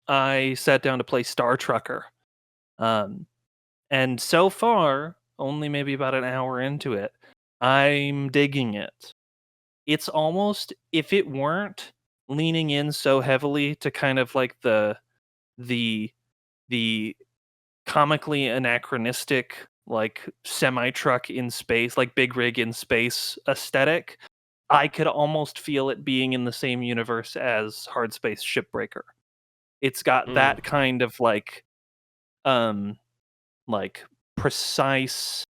I sat down to play Star Trucker. And so far, only maybe about an hour into it, I'm digging it. It's almost, if it weren't leaning in so heavily to kind of like the comically anachronistic, like semi-truck in space, like big rig in space aesthetic, I could almost feel it being in the same universe as Hard Space Shipbreaker. It's got that kind of like precise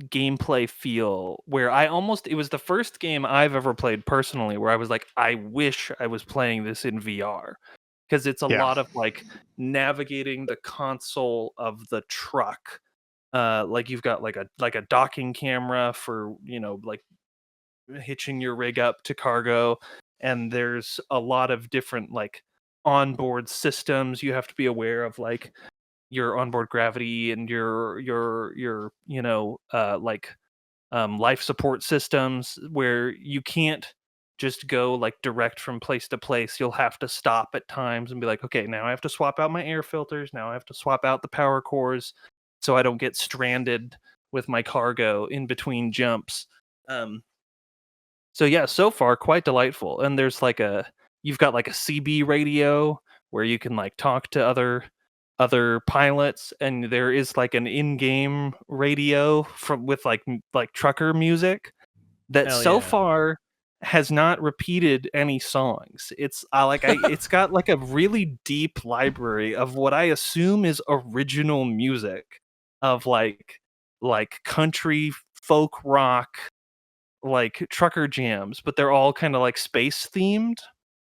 gameplay feel where it was the first game I've ever played personally where I was like, I wish I was playing this in VR, because it's a lot of like navigating the console of the truck. Like you've got like a docking camera for, like hitching your rig up to cargo, and there's a lot of different like onboard systems you have to be aware of, like your onboard gravity and your life support systems, where you can't just go like direct from place to place. You'll have to stop at times and be like, okay, now I have to swap out my air filters, now I have to swap out the power cores so I don't get stranded with my cargo in between jumps. So yeah, so far quite delightful. And you've got like a CB radio where you can like talk to other pilots, and there is like an in-game radio with like trucker music that so far has not repeated any songs. It's it's got like a really deep library of what I assume is original music of like country folk rock, like trucker jams, but they're all kind of like space themed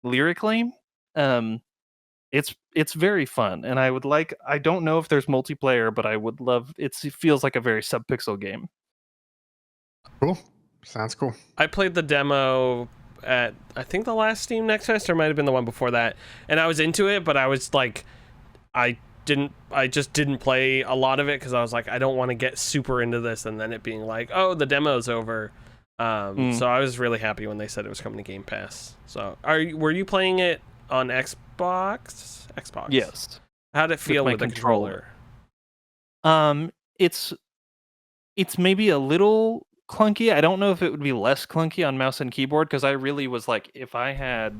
lyrically. It's very fun, and I don't know if there's multiplayer, but I would love it feels like a very sub-pixel game. Cool. Sounds cool. I played the demo at, I think, the last Steam Next Fest, or might have been the one before that, and I was into it, but I was like, I just didn't play a lot of it because I was like, I don't want to get super into this and then it being like, oh, the demo's over. So I was really happy when they said it was coming to Game Pass. So were you playing it on Xbox? Yes. How'd it feel with the controller? It's maybe a little clunky. I don't know if it would be less clunky on mouse and keyboard, because I really was like, if I had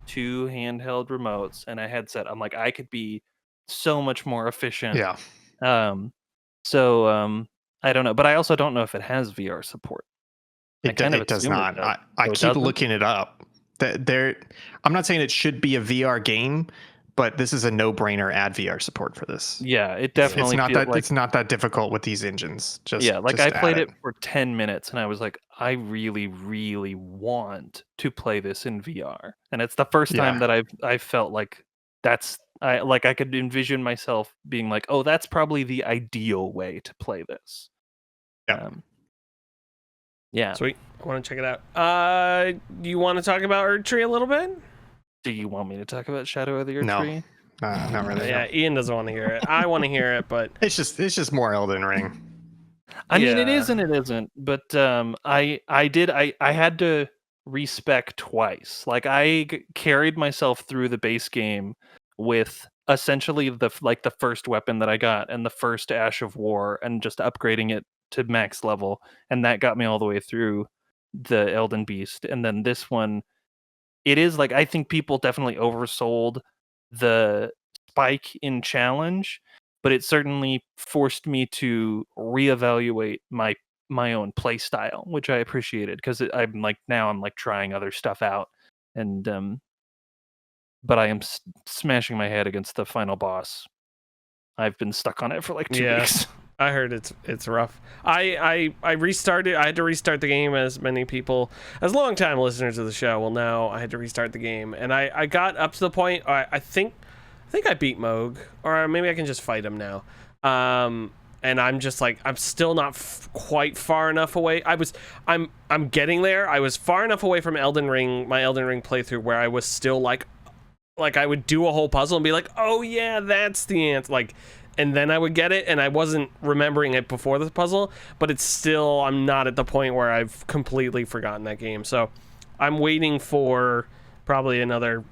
2 handheld remotes and a headset, I'm like, I could be so much more efficient. Yeah. I don't know, but I also don't know if it has VR support. It does not. I keep looking it up. I'm not saying it should be a VR game, but this is a no-brainer. Add VR support for this. Yeah, it definitely. It's not that difficult with these engines. I played it for 10 minutes and I was like, I really, really want to play this in VR, and it's the first time that I felt like I could envision myself being like, oh, that's probably the ideal way to play this. Yeah. Sweet. I want to check it out. You want to talk about Erdtree a little bit? Do you want me to talk about Shadow of the Erdtree? No, not really. Yeah, Ian doesn't want to hear it. I want to hear it, but it's just more Elden Ring. I mean, it is and it isn't. But I had to respec twice. Like, I carried myself through the base game with essentially the first weapon that I got and the first Ash of War, and just upgrading it to max level, and that got me all the way through the Elden Beast. And then this one, it is like, I think people definitely oversold the spike in challenge, but it certainly forced me to reevaluate my own play style, which I appreciated, because I'm trying other stuff out, and but I am smashing my head against the final boss. I've been stuck on it for like 2 weeks. I heard it's rough. I restarted. I had to restart the game, as many people, as longtime listeners of the show will know. I had to restart the game, and I got up to the point. I think I beat Moog, or maybe I can just fight him now. And I'm just like, I'm still not quite far enough away. I'm getting there. I was far enough away from Elden Ring, my Elden Ring playthrough, where I was still like I would do a whole puzzle and be like, oh yeah, that's the answer. And then I would get it, and I wasn't remembering it before the puzzle, but it's still, I'm not at the point where I've completely forgotten that game. So I'm waiting for probably another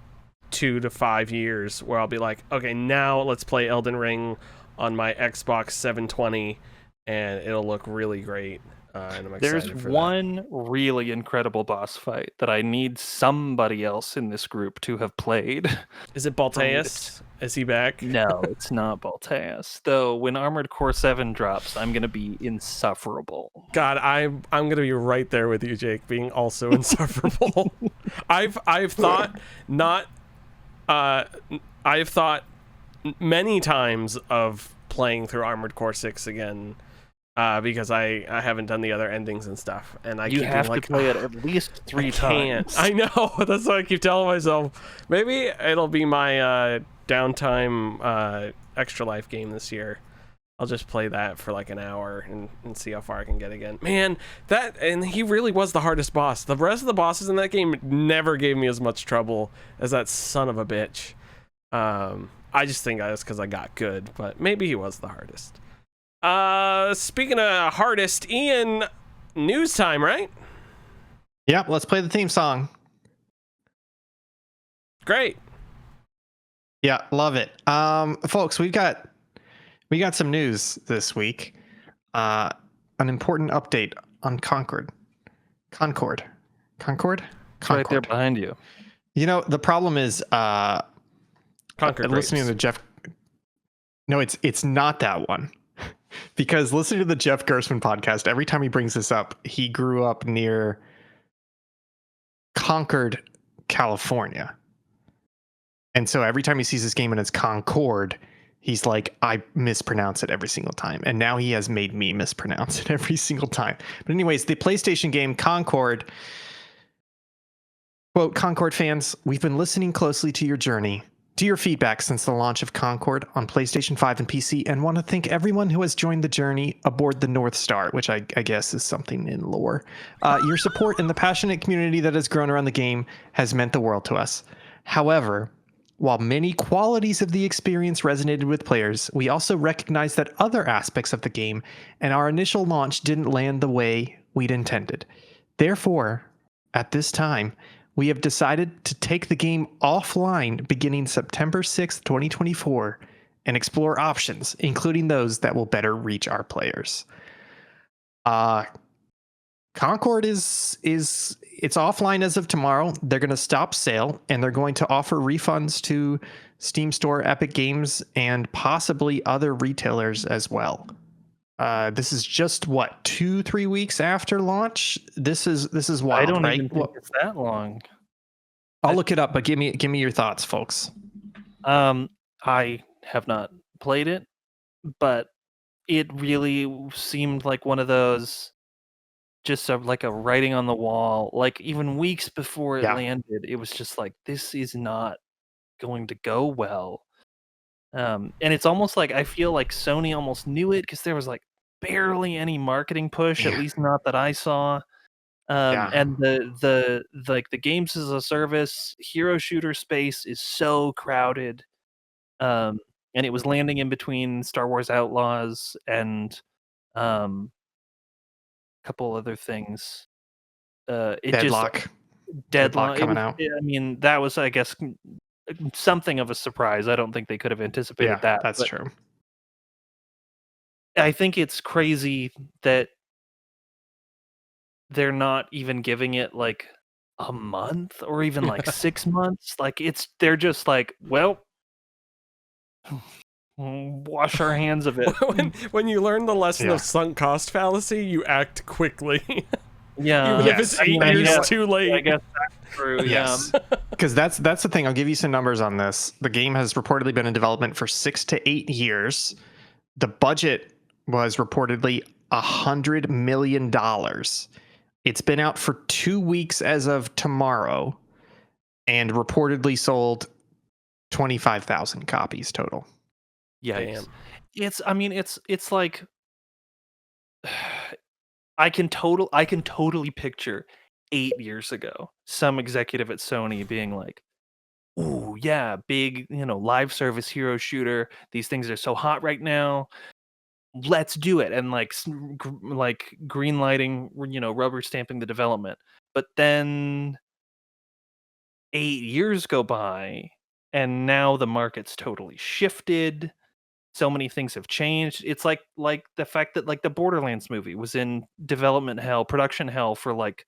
2 to 5 years where I'll be like, okay, now let's play Elden Ring on my Xbox 720, and it'll look really great. And I'm excited There's for one really incredible boss fight that I need somebody else in this group to have played. Is it Balteus? Is he back? No, it's not Balteus. Though when Armored Core 7 drops, I'm gonna be insufferable. God, I'm gonna be right there with you, Jake, being also insufferable. I've thought many times of playing through Armored Core 6 again. because I haven't done the other endings and stuff, and I You keep have being to like, play it at least three times. I know. That's what I keep telling myself. Maybe it'll be my downtime extra life game this year. I'll just play that for like an hour and see how far I can get again. Man, and he really was the hardest boss. The rest of the bosses in that game never gave me as much trouble as that son of a bitch. I just think that's because I got good, but maybe he was the hardest. Speaking of hardest, Ian, news time, right? Yep, let's play the theme song. Great. Yeah, love it. Folks, we got some news this week. An important update on Concord. It's right there behind you. You know, the problem is Concord listening to Jeff. No, it's not that one. Because listening to the Jeff Gerstmann podcast, every time he brings this up, he grew up near Concord, California. And so every time he sees this game and it's Concord, he's like, I mispronounce it every single time. And now he has made me mispronounce it every single time. But anyways, the PlayStation game Concord. Quote, Concord fans, we've been listening closely to your journey, to your feedback since the launch of Concord on PlayStation 5 and PC, and want to thank everyone who has joined the journey aboard the North Star, which I guess is something in lore. Your support and the passionate community that has grown around the game has meant the world to us. However, while many qualities of the experience resonated with players, we also recognize that other aspects of the game and our initial launch didn't land the way we'd intended. Therefore, at this time, we have decided to take the game offline beginning September 6th, 2024, and explore options, including those that will better reach our players. Concord is it's offline as of tomorrow. They're going to stop sale, and they're going to offer refunds to Steam Store, Epic Games, and possibly other retailers as well. This is just what 2-3 weeks after launch. This is wild. I don't right? even think it's that long. I'll look it up, but give me your thoughts, folks. I have not played it, but it really seemed like one of those, just like a writing on the wall. Like even weeks before it landed, it was just like, this is not going to go well. And it's almost like I feel like Sony almost knew it because there was like barely any marketing push, at least not that I saw. And the games as a service hero shooter space is so crowded. And it was landing in between Star Wars Outlaws and a couple other things. Deadlock coming out. I mean, that was, I guess, something of a surprise. I don't think they could have anticipated that. That's true. I think it's crazy that they're not even giving it like a month or even like 6 months. Like they're just like, well, wash our hands of it. when you learn the lesson of sunk cost fallacy, you act quickly. Yeah, even if it's 8 years too late. I guess that's true. Yes, because that's the thing. I'll give you some numbers on this. The game has reportedly been in development for 6 to 8 years. The budget was reportedly $100 million. It's been out for 2 weeks as of tomorrow, and reportedly sold 25,000 copies total. Yeah, it's like I can totally picture 8 years ago some executive at Sony being like, "Ooh, yeah, big, live service hero shooter. These things are so hot right now. Let's do it." And like green lighting, rubber stamping the development. But then 8 years go by, and now the market's totally shifted. So many things have changed. It's like the fact that like the Borderlands movie was in development hell, production hell for like,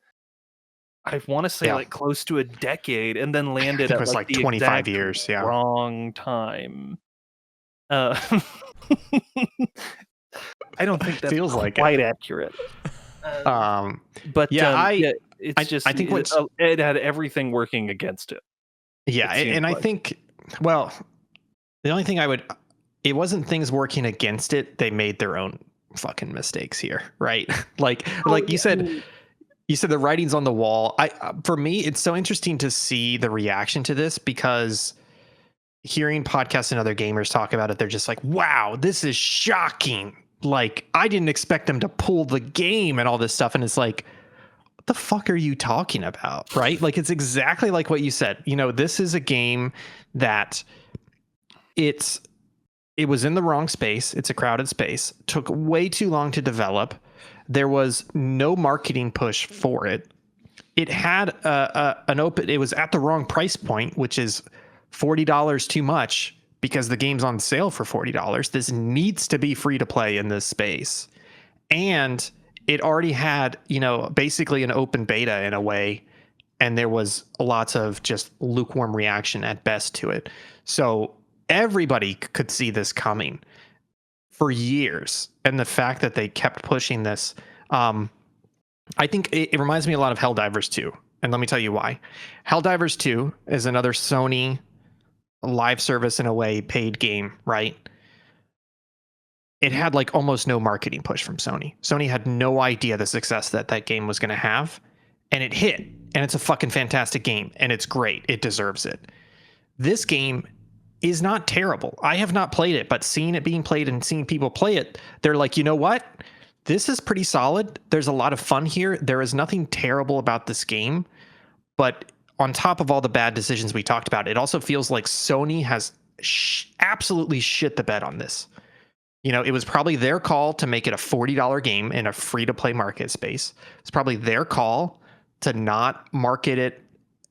I want to say like close to a decade, and then landed at like the 25 years. Yeah, wrong time. I don't think that feels like quite accurate. But it's just, I think it had everything working against it. Yeah, and I think, well, the only thing it wasn't things working against it. They made their own fucking mistakes here, right? like you said. You said the writing's on the wall. For me, it's so interesting to see the reaction to this, because hearing podcasts and other gamers talk about it, they're just like, wow, this is shocking. Like, I didn't expect them to pull the game and all this stuff. And it's like, what the fuck are you talking about? Right? Like, it's exactly like what you said. You know, this is a game that it was in the wrong space. It's a crowded space. Took way too long to develop. There was no marketing push for it. It had it was at the wrong price point, which is $40 too much, because the game's on sale for $40. This needs to be free to play in this space. And it already had, you know, basically an open beta in a way, and there was lots of just lukewarm reaction at best to it. So everybody could see this coming for years. And the fact that they kept pushing this, I think it reminds me a lot of Helldivers 2. And let me tell you why. Helldivers 2 is another Sony live service, in a way, paid game, right? It had like almost no marketing push from Sony. Sony had no idea the success that that game was going to have, and it hit. And it's a fucking fantastic game, and it's great. It deserves it. This game is not terrible. I have not played it, but seeing it being played and seeing people play it, they're like, you know what? This is pretty solid. There's a lot of fun here. There is nothing terrible about this game, but on top of all the bad decisions we talked about, it also feels like Sony has absolutely shit the bed on this. You know, it was probably their call to make it a $40 game in a free-to-play market space. It's probably their call to not market it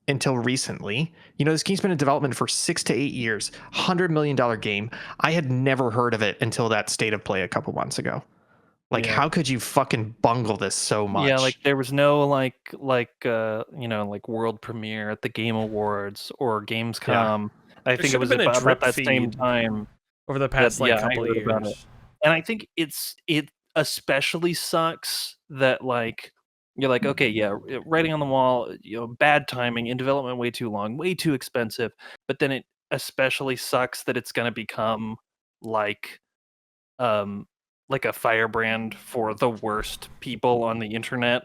until recently. You know, this game's been in development for 6 to 8 years, $100 million game. I had never heard of it until that state of play a couple months ago. Like, how could you fucking bungle this so much? Yeah, like there was no you know, like world premiere at the Game Awards or Gamescom. I think it was about that same time over the past couple of years. And I think it especially sucks that like you're like, okay, yeah, writing on the wall, you know, bad timing, in development way too long, way too expensive. But then it especially sucks that it's going to become like a firebrand for the worst people on the internet.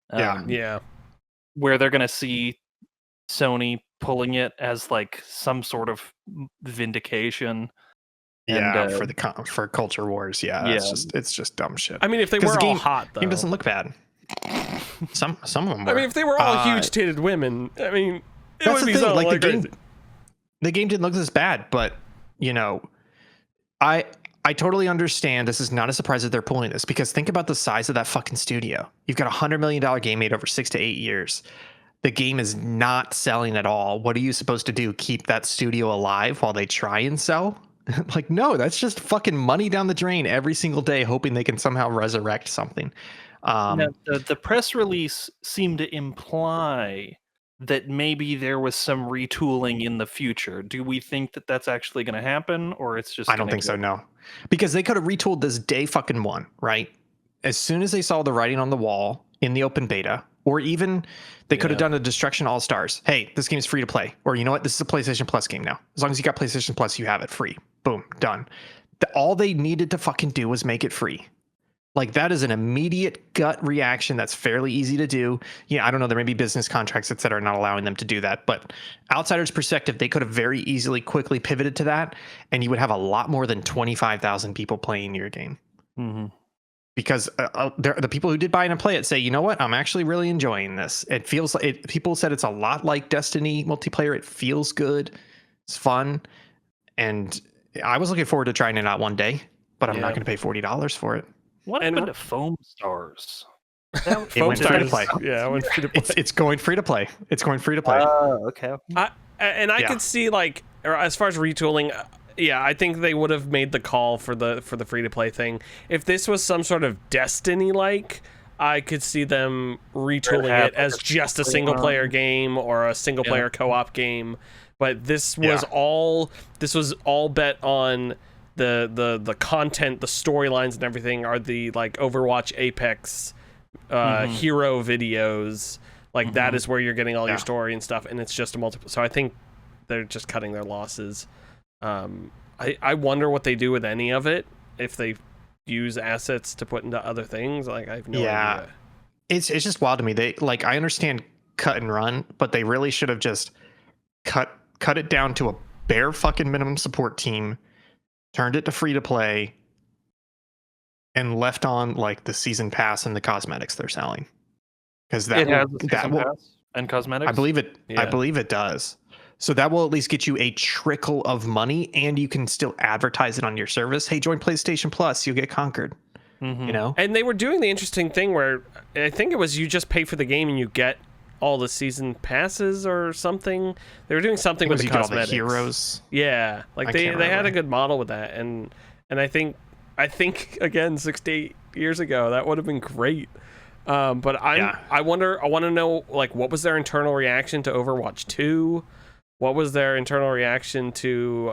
Where they're going to see Sony pulling it as like some sort of vindication. For culture wars. It's just dumb shit. I mean, if they were all hot, though, the game doesn't look bad. Some of them were. I mean, if they were all huge titted women, I mean, it would be so like the game didn't look this bad, but you know, I totally understand. This is not a surprise that they're pulling this, because think about the size of that fucking studio. You've got $100 million game made over 6 to 8 years. The game is not selling at all. What are you supposed to do? Keep that studio alive while they try and sell? Like, no, that's just fucking money down the drain every single day, hoping they can somehow resurrect something. The press release seemed to imply that maybe there was some retooling in the future. Do we think that that's actually going to happen, or it's just? I don't think so. No, because they could have retooled this day fucking one, right? As soon as they saw the writing on the wall in the open beta, or even they could have done a Destruction All Stars. Hey, this game's free to play, or you know what? This is a PlayStation Plus game now. As long as you got PlayStation Plus, you have it free. Boom, done. All they needed to fucking do was make it free. Like, that is an immediate gut reaction that's fairly easy to do. Yeah, I don't know. There may be business contracts, et cetera, not allowing them to do that. But outsider's perspective, they could have very easily, quickly pivoted to that, and you would have a lot more than 25,000 people playing your game. Mm-hmm. Because the people who did buy it and play it say, you know what? I'm actually really enjoying this. It feels like it. People said it's a lot like Destiny multiplayer. It feels good. It's fun. And I was looking forward to trying it out one day, but I'm not going to pay $40 for it. What happened to Foam Stars? It went free to play. Yeah, it went free to play. It's going free to play. It's going free to play. Oh, okay. I could see, like, as far as retooling, I think they would have made the call for the free to play thing. If this was some sort of Destiny like, I could see them retooling it as just a single player game or a single player co-op game. But this was all bet on the content, the storylines and everything are the like Overwatch, Apex, hero videos. Like that is where you're getting all your story and stuff, and it's just a multiple. So I think they're just cutting their losses. I wonder what they do with any of it, if they use assets to put into other things. Like I have no idea. It's just wild to me. They like I understand cut and run, but they really should have just cut it down to a bare fucking minimum support team, turned it to free to play, and left on like the season pass and the cosmetics they're selling. Because that has a season pass and cosmetics. I believe it. Yeah. I believe it does. So that will at least get you a trickle of money, and you can still advertise it on your service. Hey, join PlayStation Plus, you'll get Concord. Mm-hmm. You know, and they were doing the interesting thing where I think it was you just pay for the game and you get all the season passes or something. They were doing something with the cosmetics. All the heroes. Yeah, like they had a good model with that, and I think again 6 to 8 years ago that would have been great. But I want to know like what was their internal reaction to Overwatch 2? What was their internal reaction to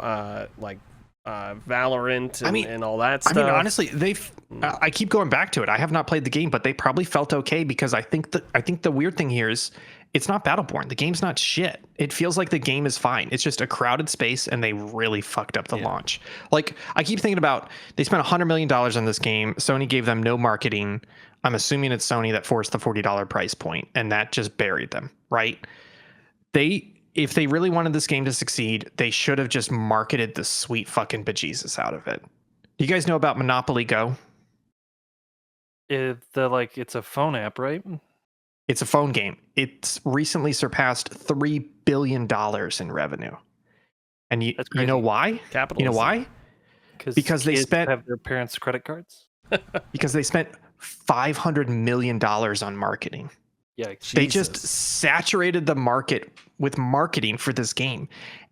Valorant and all that stuff? I mean, honestly, I keep going back to it. I have not played the game, but they probably felt okay because I think the weird thing here is it's not Battleborn. The game's not shit. It feels like the game is fine. It's just a crowded space, and they really fucked up the launch. Like I keep thinking about they spent $100 million on this game. Sony gave them no marketing. I'm assuming it's Sony that forced the $40 price point, and that just buried them, right? If they really wanted this game to succeed, they should have just marketed the sweet fucking bejesus out of it. Do you guys know about Monopoly Go? It's a phone app, right? It's a phone game. It's recently surpassed $3 billion in revenue. And you know why? Capitalism. You know why? Because they have their parents' credit cards. Because they spent $500 million on marketing. Yeah, they just saturated the market with marketing for this game.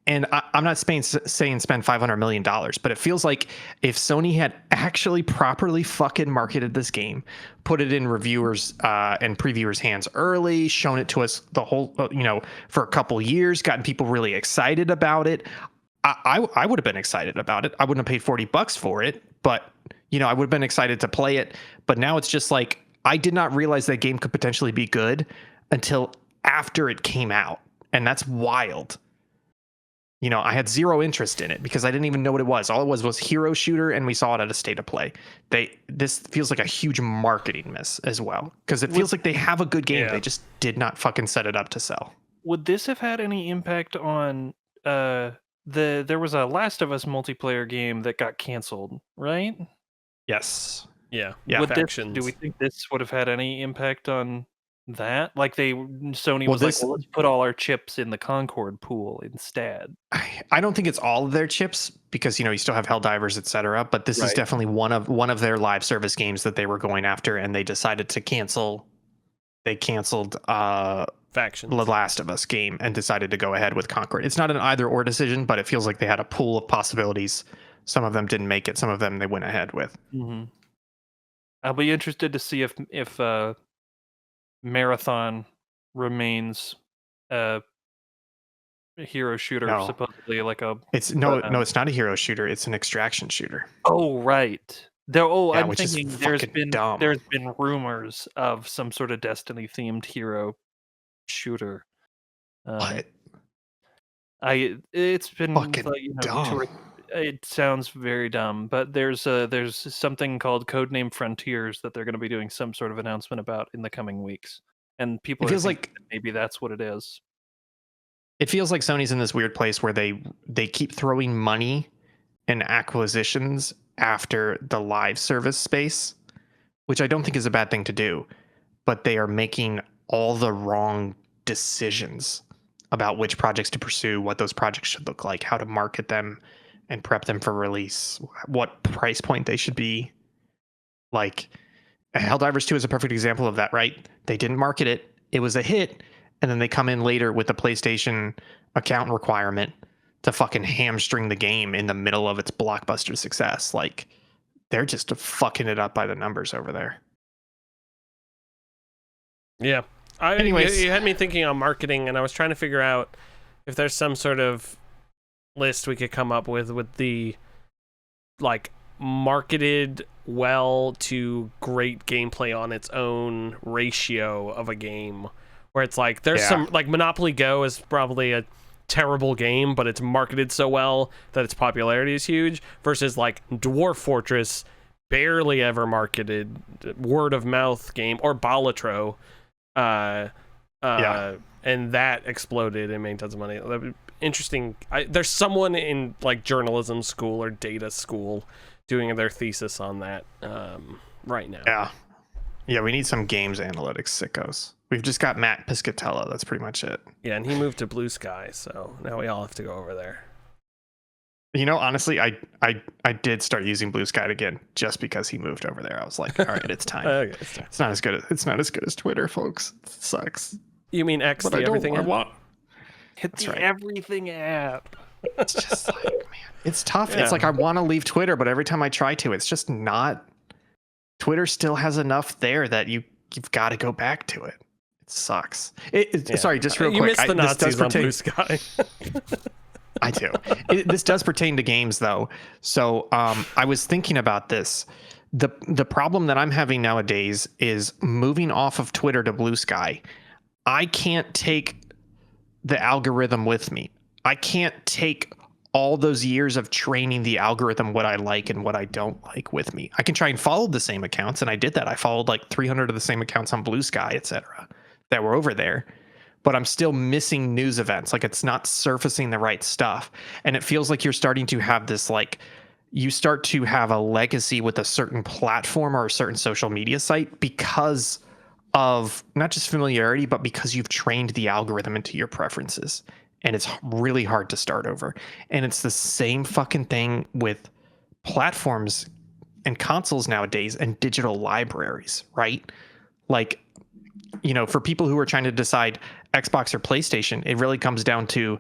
And I'm not saying spend $500 million, but it feels like if Sony had actually properly fucking marketed this game, put it in reviewers and previewers' hands early, shown it to us the whole, for a couple years, gotten people really excited about it, I would have been excited about it. I wouldn't have paid $40 for it, but I would have been excited to play it. But now it's just like, I did not realize that game could potentially be good until after it came out. And that's wild. I had zero interest in it because I didn't even know what it was. All it was hero shooter, and we saw it at a state of play. This feels like a huge marketing miss as well, because it feels like they have a good game. Yeah. They just did not fucking set it up to sell. Would this have had any impact on there was a Last of Us multiplayer game that got canceled, right? Yes. Yeah. Do we think this would have had any impact on that? Like Sony was like, let's put all our chips in the Concord pool instead. I don't think it's all of their chips because you still have Helldivers, etc. But this is definitely one of their live service games that they were going after, and they decided to cancel. They canceled Factions. The Last of Us game and decided to go ahead with Concord. It's not an either or decision, but it feels like they had a pool of possibilities. Some of them didn't make it. Some of them they went ahead with. Mm-hmm. I'll be interested to see if Marathon remains a hero shooter, supposedly like a. It's no, it's not a hero shooter. It's an extraction shooter. Oh right. I'm thinking there's been rumors of some sort of Destiny themed hero shooter. What? It's been fucking dumb. It sounds very dumb, but there's something called Codename Frontiers that they're going to be doing some sort of announcement about in the coming weeks, and people feels like maybe that's what it is. It feels like Sony's in this weird place where they keep throwing money and acquisitions after the live service space, which I don't think is a bad thing to do, but they are making all the wrong decisions about which projects to pursue, what those projects should look like, how to market them and prep them for release, what price point they should be. Like Helldivers 2 is a perfect example of that, right? They didn't market it. It was a hit. And then they come in later with the PlayStation account requirement to fucking hamstring the game in the middle of its blockbuster success. Like they're just fucking it up by the numbers over there. Yeah. Anyways, you had me thinking on marketing, and I was trying to figure out if there's some sort of list we could come up with the like marketed well to great gameplay on its own ratio of a game, where it's like there's some like Monopoly Go is probably a terrible game, but it's marketed so well that its popularity is huge, versus like Dwarf Fortress barely ever marketed word of mouth game, or Balatro, and that exploded and made tons of money. That would be interesting. There's someone in like journalism school or data school doing their thesis on that right now. Yeah, we need some games analytics sickos. We've just got Matt Piscatella. That's pretty much it. Yeah, and he moved to Blue Sky, so now we all have to go over there. You know, honestly, I did start using Blue Sky again just because he moved over there. I was like, all right, it's time. Okay, it's time. It's not as good as Twitter, folks. It sucks. You mean X, But the I everything app? want. Hit That's the right. everything app. It's just like, man, it's tough. Yeah. It's like I want to leave Twitter, but every time I try to, it's just not. Twitter still has enough there that you've got to go back to it. It sucks. Yeah. Sorry, just real You quick. missed the this does Nazis on pertain- Blue Sky. I do. This does pertain to games, though. So I was thinking about this. The problem that I'm having nowadays is moving off of Twitter to Blue Sky. I can't take the algorithm with me. I can't take all those years of training the algorithm what I like and what I don't like with me. I can try and follow the same accounts, and I did that. I followed like 300 of the same accounts on Blue Sky, etc., that were over there. But I'm still missing news events. Like, it's not surfacing the right stuff. And it feels like you're starting to have this, like, you start to have a legacy with a certain platform or a certain social media site because of not just familiarity, but because you've trained the algorithm into your preferences. And it's really hard to start over. And it's the same fucking thing with platforms and consoles nowadays and digital libraries, right? Like, you know, for people who are trying to decide Xbox or PlayStation, it really comes down to,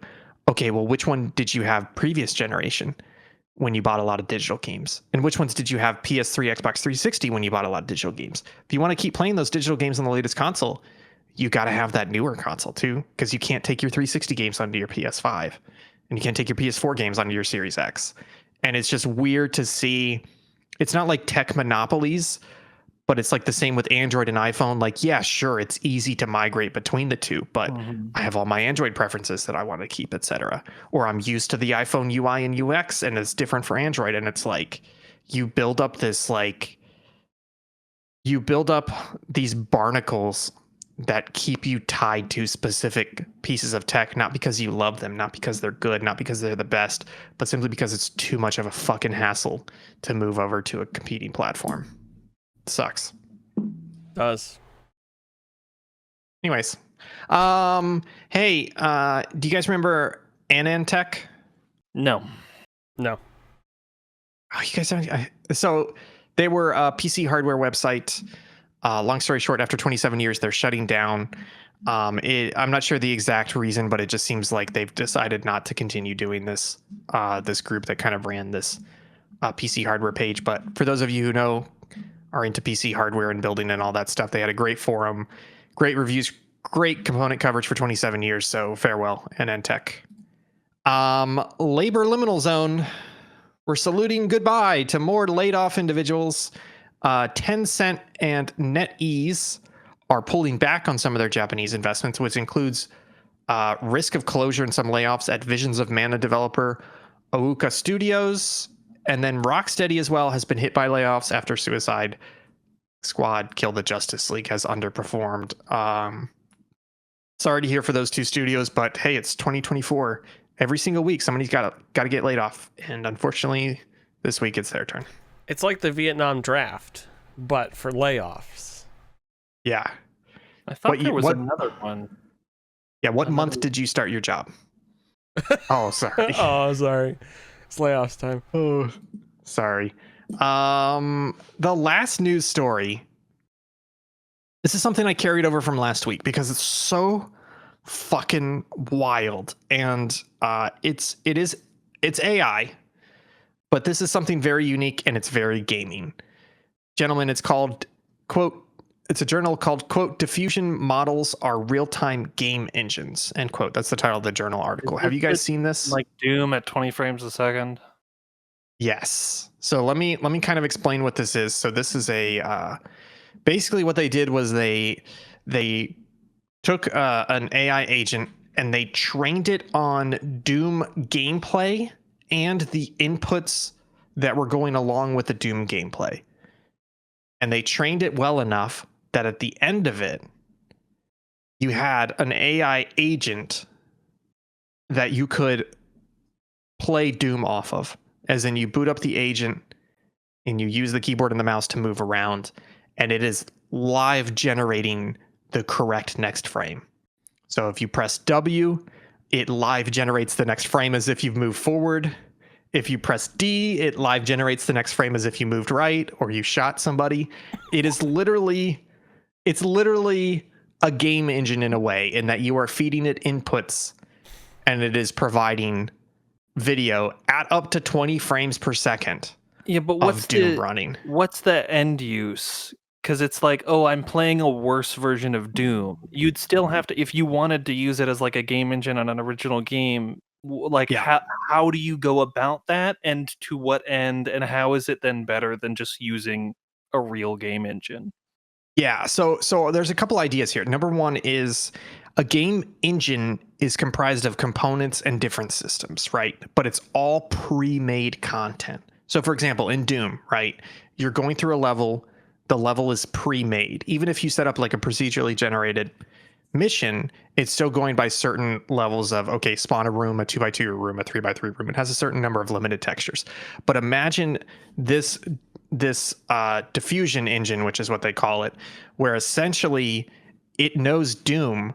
okay, well, which one did you have previous generation when you bought a lot of digital games? And which ones did you have PS3, Xbox 360 when you bought a lot of digital games? If you want to keep playing those digital games on the latest console, you got to have that newer console too, because you can't take your 360 games onto your PS5 and you can't take your PS4 games onto your Series X. And it's just weird to see. It's not like tech monopolies, but it's like the same with Android and iPhone. Like, yeah, sure, it's easy to migrate between the two, but I have all my Android preferences that I want to keep, etc. Or I'm used to the iPhone UI and UX, and it's different for Android. And it's like you build up these barnacles that keep you tied to specific pieces of tech, not because you love them, not because they're good, not because they're the best, but simply because it's too much of a fucking hassle to move over to a competing platform. Sucks. Does. Anyways, hey, do you guys remember AnandTech? No. No. Oh, you guys don't. So they were a PC hardware website. Long story short, after 27 years, they're shutting down. I'm not sure the exact reason, but it just seems like they've decided not to continue doing this. This group that kind of ran this PC hardware page. But for those of you who are into PC hardware and building and all that stuff, they had a great forum, great reviews, great component coverage for 27 years. So farewell, AnandTech. Labor liminal zone. We're saluting goodbye to more laid off individuals. Tencent and NetEase are pulling back on some of their Japanese investments, which includes risk of closure and some layoffs at Visions of Mana developer Ouka Studios. And then Rocksteady as well has been hit by layoffs after Suicide Squad Kill the Justice League has underperformed. Sorry to hear for those two studios, but hey, it's 2024. Every single week, somebody's got to get laid off. And unfortunately, this week it's their turn. It's like the Vietnam draft, but for layoffs. Yeah. I thought there was another one. Yeah, what month did you start your job? Oh, sorry. Oh, sorry. It's layoffs time. Oh, sorry. The last news story. This is something I carried over from last week because it's so fucking wild, and it's AI, but this is something very unique and it's very gaming. Gentlemen, it's called quote. It's a journal called quote Diffusion Models Are Real-Time Game Engines end quote. That's the title of the journal article. Have you guys seen this? Like Doom at 20 frames a second? Yes. So let me kind of explain what this is. So this is a basically what they did was they took an AI agent and they trained it on Doom gameplay and the inputs that were going along with the Doom gameplay. and they trained it well enough that at the end of it, you had an AI agent that you could play Doom off of. As in, you boot up the agent and you use the keyboard and the mouse to move around, and it is live generating the correct next frame. So if you press W, it live generates the next frame as if you've moved forward. If you press D, it live generates the next frame as if you moved right or you shot somebody. It's literally a game engine in a way, in that you are feeding it inputs and it is providing video at up to 20 frames per second. Yeah, but what's Doom running? What's the end use? Because it's like, oh, I'm playing a worse version of Doom. You'd still have to, if you wanted to use it as like a game engine on an original game, like how do you go about that, and to what end, and how is it then better than just using a real game engine? Yeah, so there's a couple ideas here. Number one is a game engine is comprised of components and different systems, right? But it's all pre-made content. So for example, in Doom, right, you're going through a level, the level is pre-made. Even if you set up like a procedurally generated mission, it's still going by certain levels of, okay, spawn a room, a 2x2 room, a 3x3 room. It has a certain number of limited textures. But imagine this diffusion engine, which is what they call it, where essentially it knows Doom,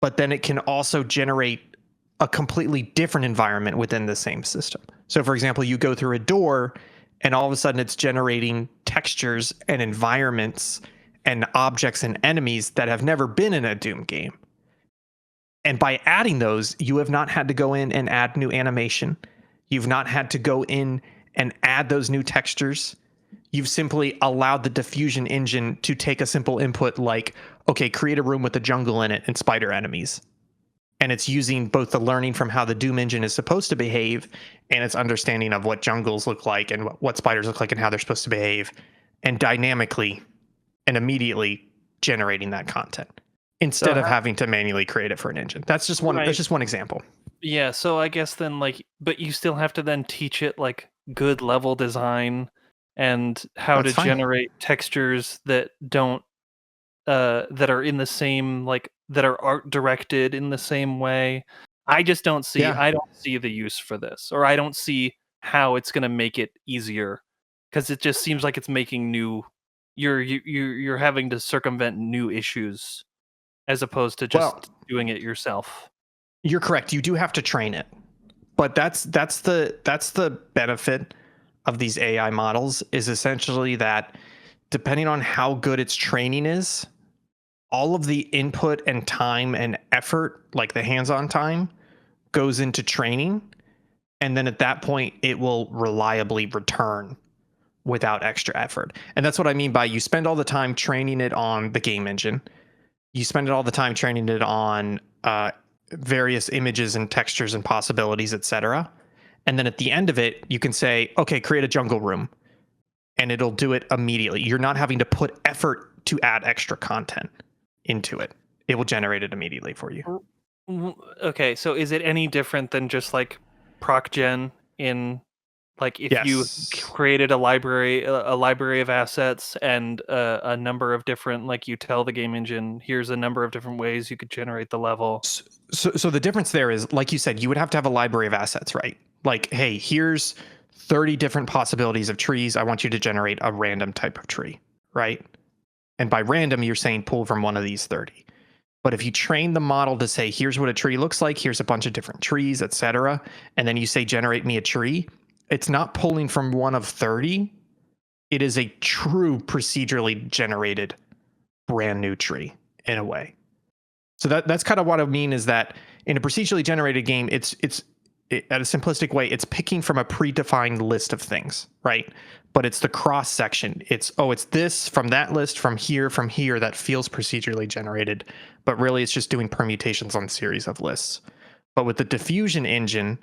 but then it can also generate a completely different environment within the same system. So for example, you go through a door and all of a sudden it's generating textures and environments and objects and enemies that have never been in a Doom game. And by adding those, you have not had to go in and add new animation. You've not had to go in and add those new textures. You've simply allowed the diffusion engine to take a simple input like, okay, create a room with a jungle in it and spider enemies. And it's using both the learning from how the Doom engine is supposed to behave and its understanding of what jungles look like and what spiders look like and how they're supposed to behave, and dynamically and immediately generating that content instead of having to manually create it for an engine. That's just one. Right. That's just one example. Yeah. So I guess then, like, but you still have to then teach it like good level design and how to generate textures that don't that are in the same, like, that are art directed in the same way. I just don't see I don't see the use for this, or I don't see how it's going to make it easier, because it just seems like it's making new you're having to circumvent new issues as opposed to just doing it yourself. You're correct. You do have to train it. But that's the benefit of these AI models, is essentially that depending on how good its training is, all of the input and time and effort, like the hands-on time, goes into training. And then at that point, it will reliably return without extra effort. And that's what I mean by you spend all the time training it on the game engine. You spend all the time training it on various images and textures and possibilities, etc. And then at the end of it, you can say, okay, create a jungle room. And it'll do it immediately. You're not having to put effort to add extra content into it. It will generate it immediately for you. Okay, so is it any different than just like proc gen in, like, if you created a library of assets and a number of different, like, you tell the game engine, here's a number of different ways you could generate the level. So the difference there is, like you said, you would have to have a library of assets, right? Like, hey, here's 30 different possibilities of trees. I want you to generate a random type of tree, right? And by random, you're saying pull from one of these 30. But if you train the model to say, here's what a tree looks like, here's a bunch of different trees, etc., and then you say, generate me a tree, it's not pulling from one of 30. It is a true procedurally generated brand new tree in a way. So that's kind of what I mean, is that in a procedurally generated game, it's at a simplistic way, it's picking from a predefined list of things, right? But it's the cross section. It's this from that list, from here that feels procedurally generated, but really it's just doing permutations on a series of lists. But with the diffusion engine,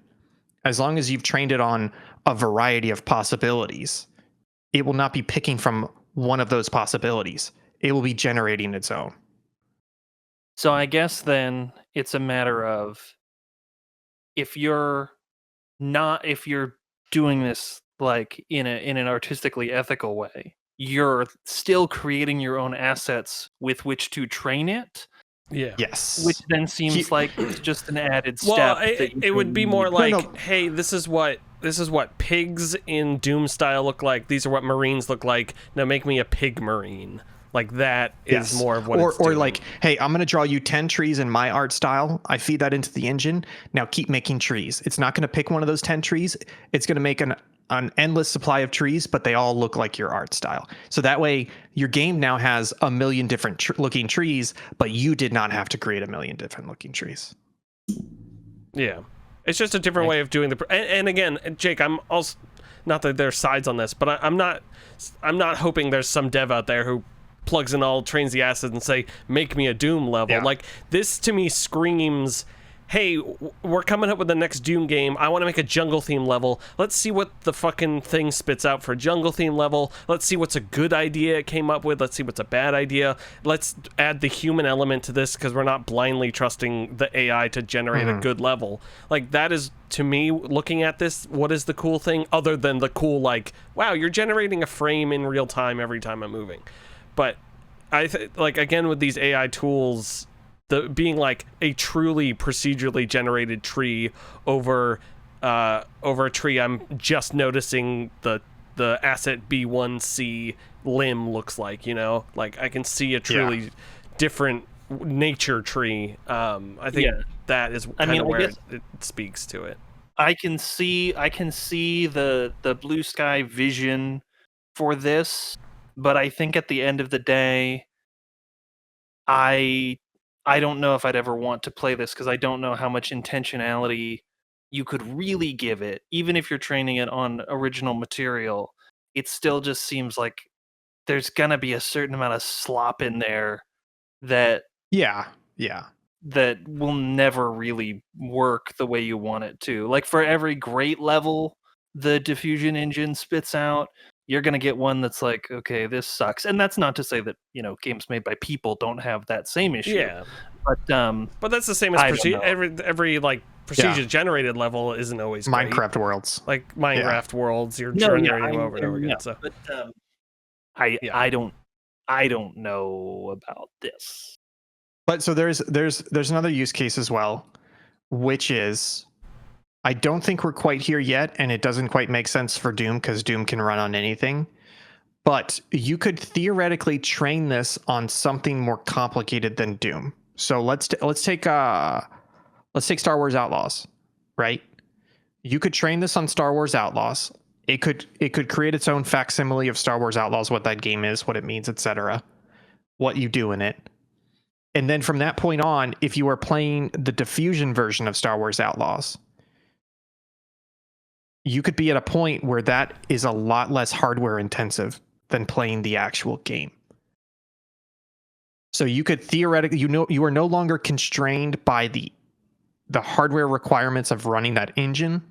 as long as you've trained it on a variety of possibilities, it will not be picking from one of those possibilities. It will be generating its own. So I guess then it's a matter of, if you're doing this like in an artistically ethical way, you're still creating your own assets with which to train it, Yeah. Yes. which then seems like it's just an added step. Well, that it would be more need. like, No. hey, this is what pigs in Doom style look like. These are what Marines look like. Now make me a pig Marine. Like that is more of what it's or doing. like, hey, I'm going to draw you 10 trees in my art style. I feed that into the engine. Now keep making trees. It's not going to pick one of those 10 trees. It's going to make an endless supply of trees, but they all look like your art style. So that way your game now has a million different looking trees, but you did not have to create a million different looking trees. Yeah. It's just a different way of doing the and again, Jake, I'm also not that there's sides on this, but I'm not hoping there's some dev out there who plugs in all trains the assets and say make me a Doom level. Yeah. Like this to me screams, hey, we're coming up with the next Doom game. I want to make a jungle theme level. Let's see what the fucking thing spits out for a jungle theme level. Let's see what's a good idea it came up with. Let's see what's a bad idea. Let's add the human element to this because we're not blindly trusting the AI to generate a good level. Like that is, to me, looking at this, what is the cool thing other than the cool, like, wow, you're generating a frame in real time every time I'm moving. But like again with these AI tools, the being like a truly procedurally generated tree over a tree I'm just noticing the asset B1C limb looks like, you know, like I can see a truly different nature tree. I think that is kind of where it speaks to it. I can see the blue sky vision for this, but I think at the end of the day, I don't know if I'd ever want to play this because I don't know how much intentionality you could really give it. Even if you're training it on original material, it still just seems like there's gonna be a certain amount of slop in there that that will never really work the way you want it to. Like for every great level the diffusion engine spits out, you're going to get one that's like, okay, this sucks. And that's not to say that, you know, games made by people don't have that same issue. Yeah. But that's the same as every like procedure generated level isn't always great. Minecraft worlds. Like Minecraft worlds, you're generating them over and over again. So but I don't know about this. But so there's another use case as well, which is I don't think we're quite here yet, and it doesn't quite make sense for Doom because Doom can run on anything. But you could theoretically train this on something more complicated than Doom. So let's take Star Wars Outlaws, right? You could train this on Star Wars Outlaws. It could create its own facsimile of Star Wars Outlaws, what that game is, what it means, etc. What you do in it. And then from that point on, if you are playing the diffusion version of Star Wars Outlaws, you could be at a point where that is a lot less hardware intensive than playing the actual game. So you could theoretically, you are no longer constrained by the hardware requirements of running that engine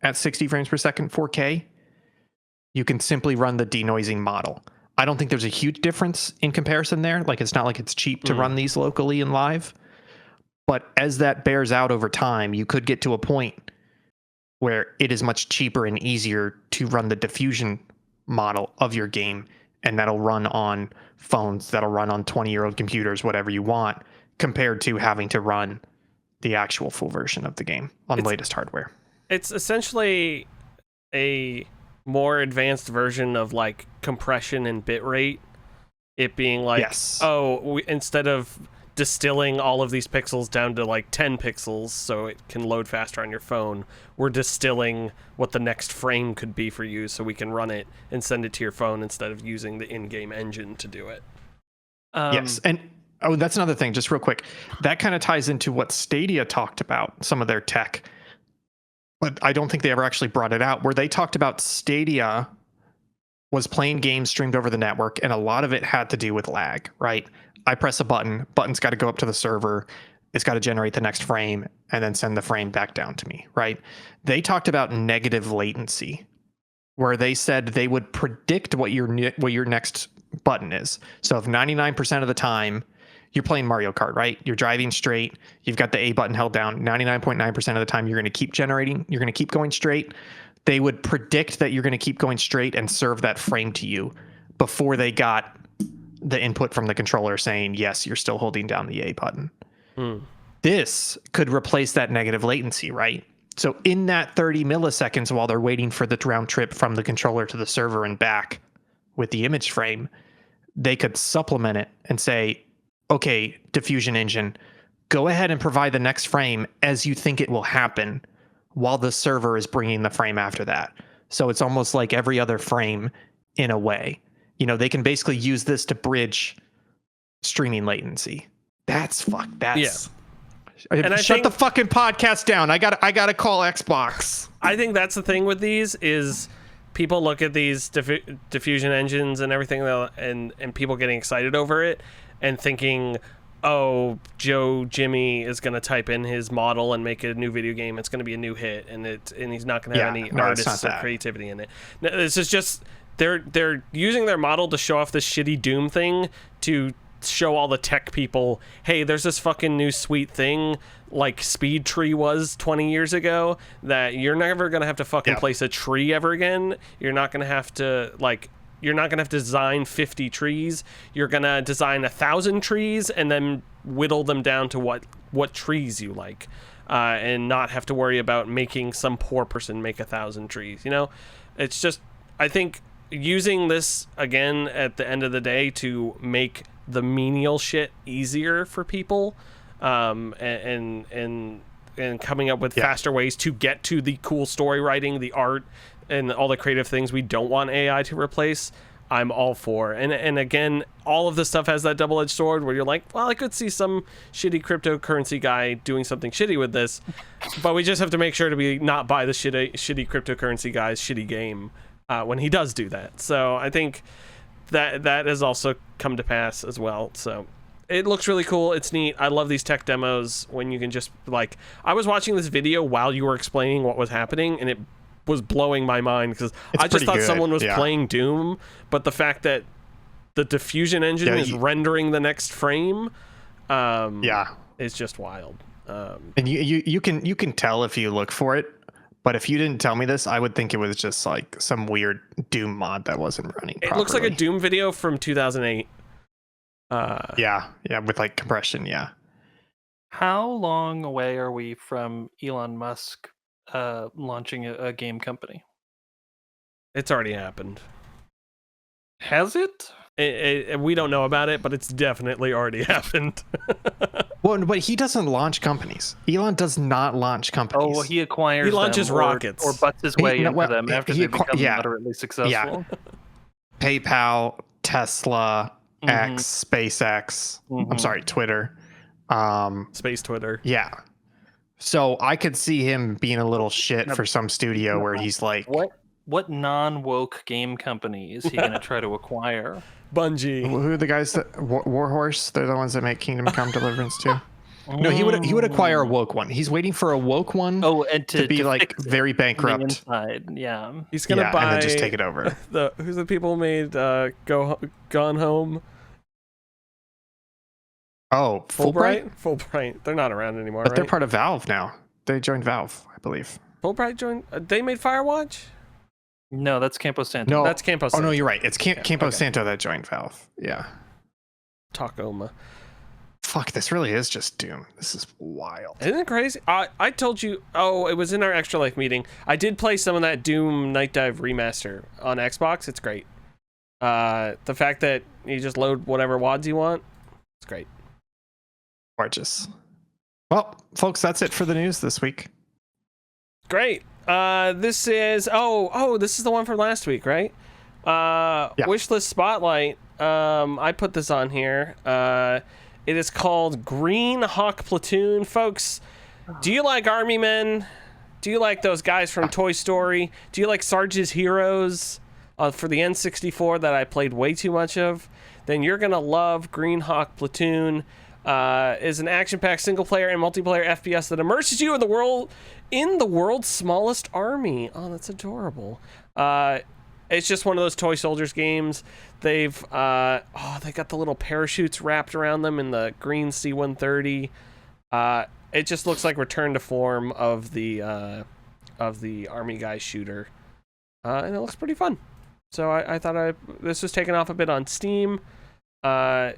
at 60 frames per second 4K. You can simply run the denoising model. I don't think there's a huge difference in comparison there. Like it's not like it's cheap to run these locally and live. But as that bears out over time, you could get to a point where it is much cheaper and easier to run the diffusion model of your game, and that'll run on phones, that'll run on 20-year-old computers, whatever you want, compared to having to run the actual full version of the game on latest hardware. It's essentially a more advanced version of like compression and bitrate. It being like, instead of distilling all of these pixels down to like 10 pixels so it can load faster on your phone, we're distilling what the next frame could be for you so we can run it and send it to your phone instead of using the in-game engine to do it. Yes, and that's another thing, just real quick. That kind of ties into what Stadia talked about, some of their tech, but I don't think they ever actually brought it out, where they talked about Stadia was playing games streamed over the network, and a lot of it had to do with lag, right? I press a button's got to go up to the server, it's got to generate the next frame, and then send the frame back down to me, right? They talked about negative latency, where they said they would predict what your next button is. So if 99% of the time you're playing Mario Kart, right? You're driving straight, you've got the A button held down, 99.9% of the time you're going to keep generating, you're going to keep going straight. They would predict that you're going to keep going straight and serve that frame to you before they got the input from the controller saying, yes, you're still holding down the A button. This could replace that negative latency, right? So in that 30 milliseconds while they're waiting for the round trip from the controller to the server and back with the image frame, they could supplement it and say, okay, diffusion engine, go ahead and provide the next frame as you think it will happen while the server is bringing the frame after that. So it's almost like every other frame in a way. You know, they can basically use this to bridge streaming latency. That's. And shut the fucking podcast down. I gotta call Xbox. I think that's the thing with these is people look at these diffusion engines and everything, and people getting excited over it and thinking, oh, Jimmy is going to type in his model and make a new video game. It's going to be a new hit, and he's not going to have any artists or creativity in it. No, this is just they're using their model to show off this shitty Doom thing to show all the tech people, hey, there's this fucking new sweet thing like Speed Tree was 20 years ago that you're never going to have to fucking place a tree ever again. You're not going to have to design 50 trees. You're going to design 1,000 trees and then whittle them down to what trees you like, and not have to worry about making some poor person make 1,000 trees. You know, it's just, I think using this again at the end of the day to make the menial shit easier for people, and coming up with faster ways to get to the cool story writing, the art, and all the creative things we don't want AI to replace, I'm all for. And again, all of this stuff has that double-edged sword where you're like, well, I could see some shitty cryptocurrency guy doing something shitty with this, but we just have to make sure to not buy the shitty cryptocurrency guy's shitty game when he does do that. So I think that has also come to pass as well. So it looks really cool. It's neat. I love these tech demos when you can just, like, I was watching this video while you were explaining what was happening, and it was blowing my mind because I just thought someone was playing Doom, but the fact that the diffusion engine is rendering the next frame, is just wild. And you can tell if you look for it, but if you didn't tell me this, I would think it was just like some weird Doom mod that wasn't running properly. It looks like a Doom video from 2008. With like compression. How long away are we from Elon Musk launching a game company? It's already happened. Has it? We don't know about it, but it's definitely already happened. Well, but he doesn't launch companies. Elon does not launch companies. Oh, well, he acquires He launches them rockets. or butts his way into them after they become moderately successful. Yeah. PayPal, Tesla, X, SpaceX. I'm sorry, Twitter. Space Twitter. Yeah. So I could see him being a little shit for some studio where he's like, what non-woke game company is he going to try to acquire? Bungie. Who are the guys that Warhorse? They're the ones that make Kingdom Come Deliverance too. No, he would acquire a woke one. He's waiting for a woke one. Oh, and to be like very bankrupt. Inside. Yeah, he's gonna buy and then just take it over. Who's the people who made Gone Home? Oh, Fulbright. They're not around anymore. But they're part of Valve now. They joined Valve, I believe. Fulbright joined. They made Firewatch. No, that's Campo Santo. No, that's Campo Santo. Oh no, you're right. It's Campo Santo that joined Valve. Yeah. Tacoma. Fuck, this really is just Doom. This is wild. Isn't it crazy? I told you. Oh, it was in our Extra Life meeting. I did play some of that Doom Night Dive remaster on Xbox. It's great. The fact that you just load whatever WADs you want, it's great. Gorgeous. Well, folks, that's it for the news this week. Great. This is this is the one from last week, right? Wishlist Spotlight. I put this on here. It is called Green Hawk Platoon. Folks, do you like Army Men? Do you like those guys from Toy Story? Do you like Sarge's Heroes for the N64 that I played way too much of? Then you're gonna love Green Hawk Platoon. Is an action-packed single-player and multiplayer FPS that immerses you in the world's smallest army. Oh, that's adorable. It's just one of those toy soldiers games. They got the little parachutes wrapped around them in the green C-130. It just looks like return to form of the Army Guy shooter, and it looks pretty fun. So I thought this was taking off a bit on Steam. Go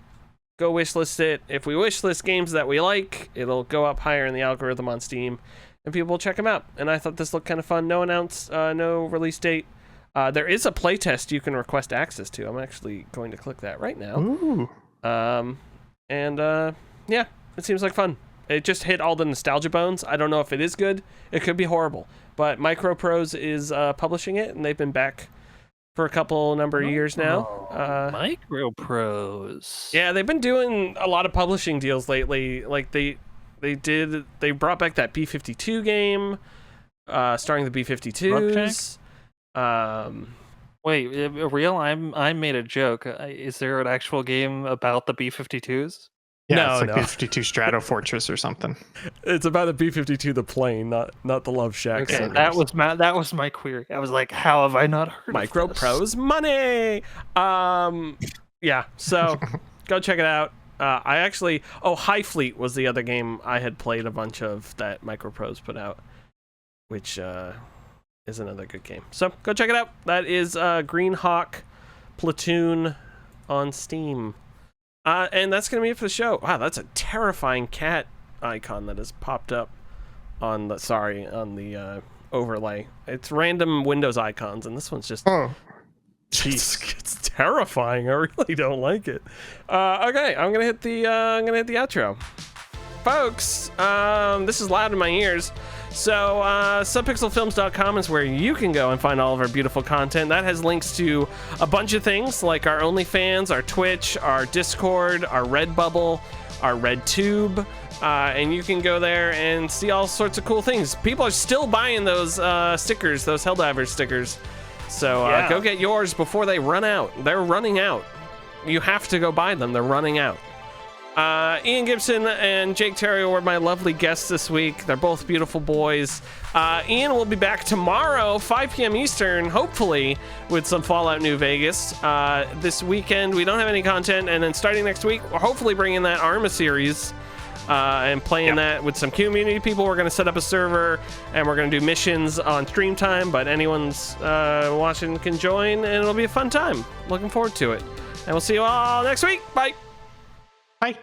wishlist it. If we wishlist games that we like, it'll go up higher in the algorithm on Steam, and people will check them out. And I thought this looked kind of fun. No no release date. There is a playtest you can request access to. I'm actually going to click that right now. Ooh. Yeah, it seems like fun. It just hit all the nostalgia bones. I don't know if it is good. It could be horrible. But Microprose is publishing it, and they've been back for a number of years now. Microprose. Yeah, they've been doing a lot of publishing deals lately. Like they brought back that B-52 game, starring the B-52s. Wait, real? I made a joke. Is there an actual game about the B-52s? Yeah, it's like B-52 Strato Fortress or something. It's about the B-52, the plane, not the Love Shack. Okay, that was my query. I was like, how have I not heard Microprose money? Yeah, so go check it out. High Fleet was the other game I had played a bunch of that Microprose put out, which is another good game. So go check it out. That is Green Hawk Platoon on Steam. And that's going to be it for the show. Wow, that's a terrifying cat icon that has popped up on the overlay. It's random Windows icons, and this one's just... Oh. Jeez, it's terrifying. I really don't like it. Okay, I'm gonna hit the outro, folks. This is loud in my ears. So subpixelfilms.com is where you can go and find all of our beautiful content. That has links to a bunch of things like our OnlyFans, our Twitch, our Discord, our Redbubble, our RedTube. And you can go there and see all sorts of cool things. People are still buying those stickers, those Helldivers stickers. So go get yours before they run out. They're running out. You have to go buy them. They're running out. Ian Gibson and Jake Terrio were my lovely guests this week. They're both beautiful boys. Ian will be back tomorrow, 5 p.m. Eastern, hopefully, with some Fallout New Vegas. This weekend, we don't have any content. And then starting next week, we're hopefully bringing that Arma series and playing that with some community people. We're going to set up a server, and we're going to do missions on stream time, but anyone's watching can join, and it'll be a fun time. Looking forward to it. And we'll see you all next week. Bye. Bye.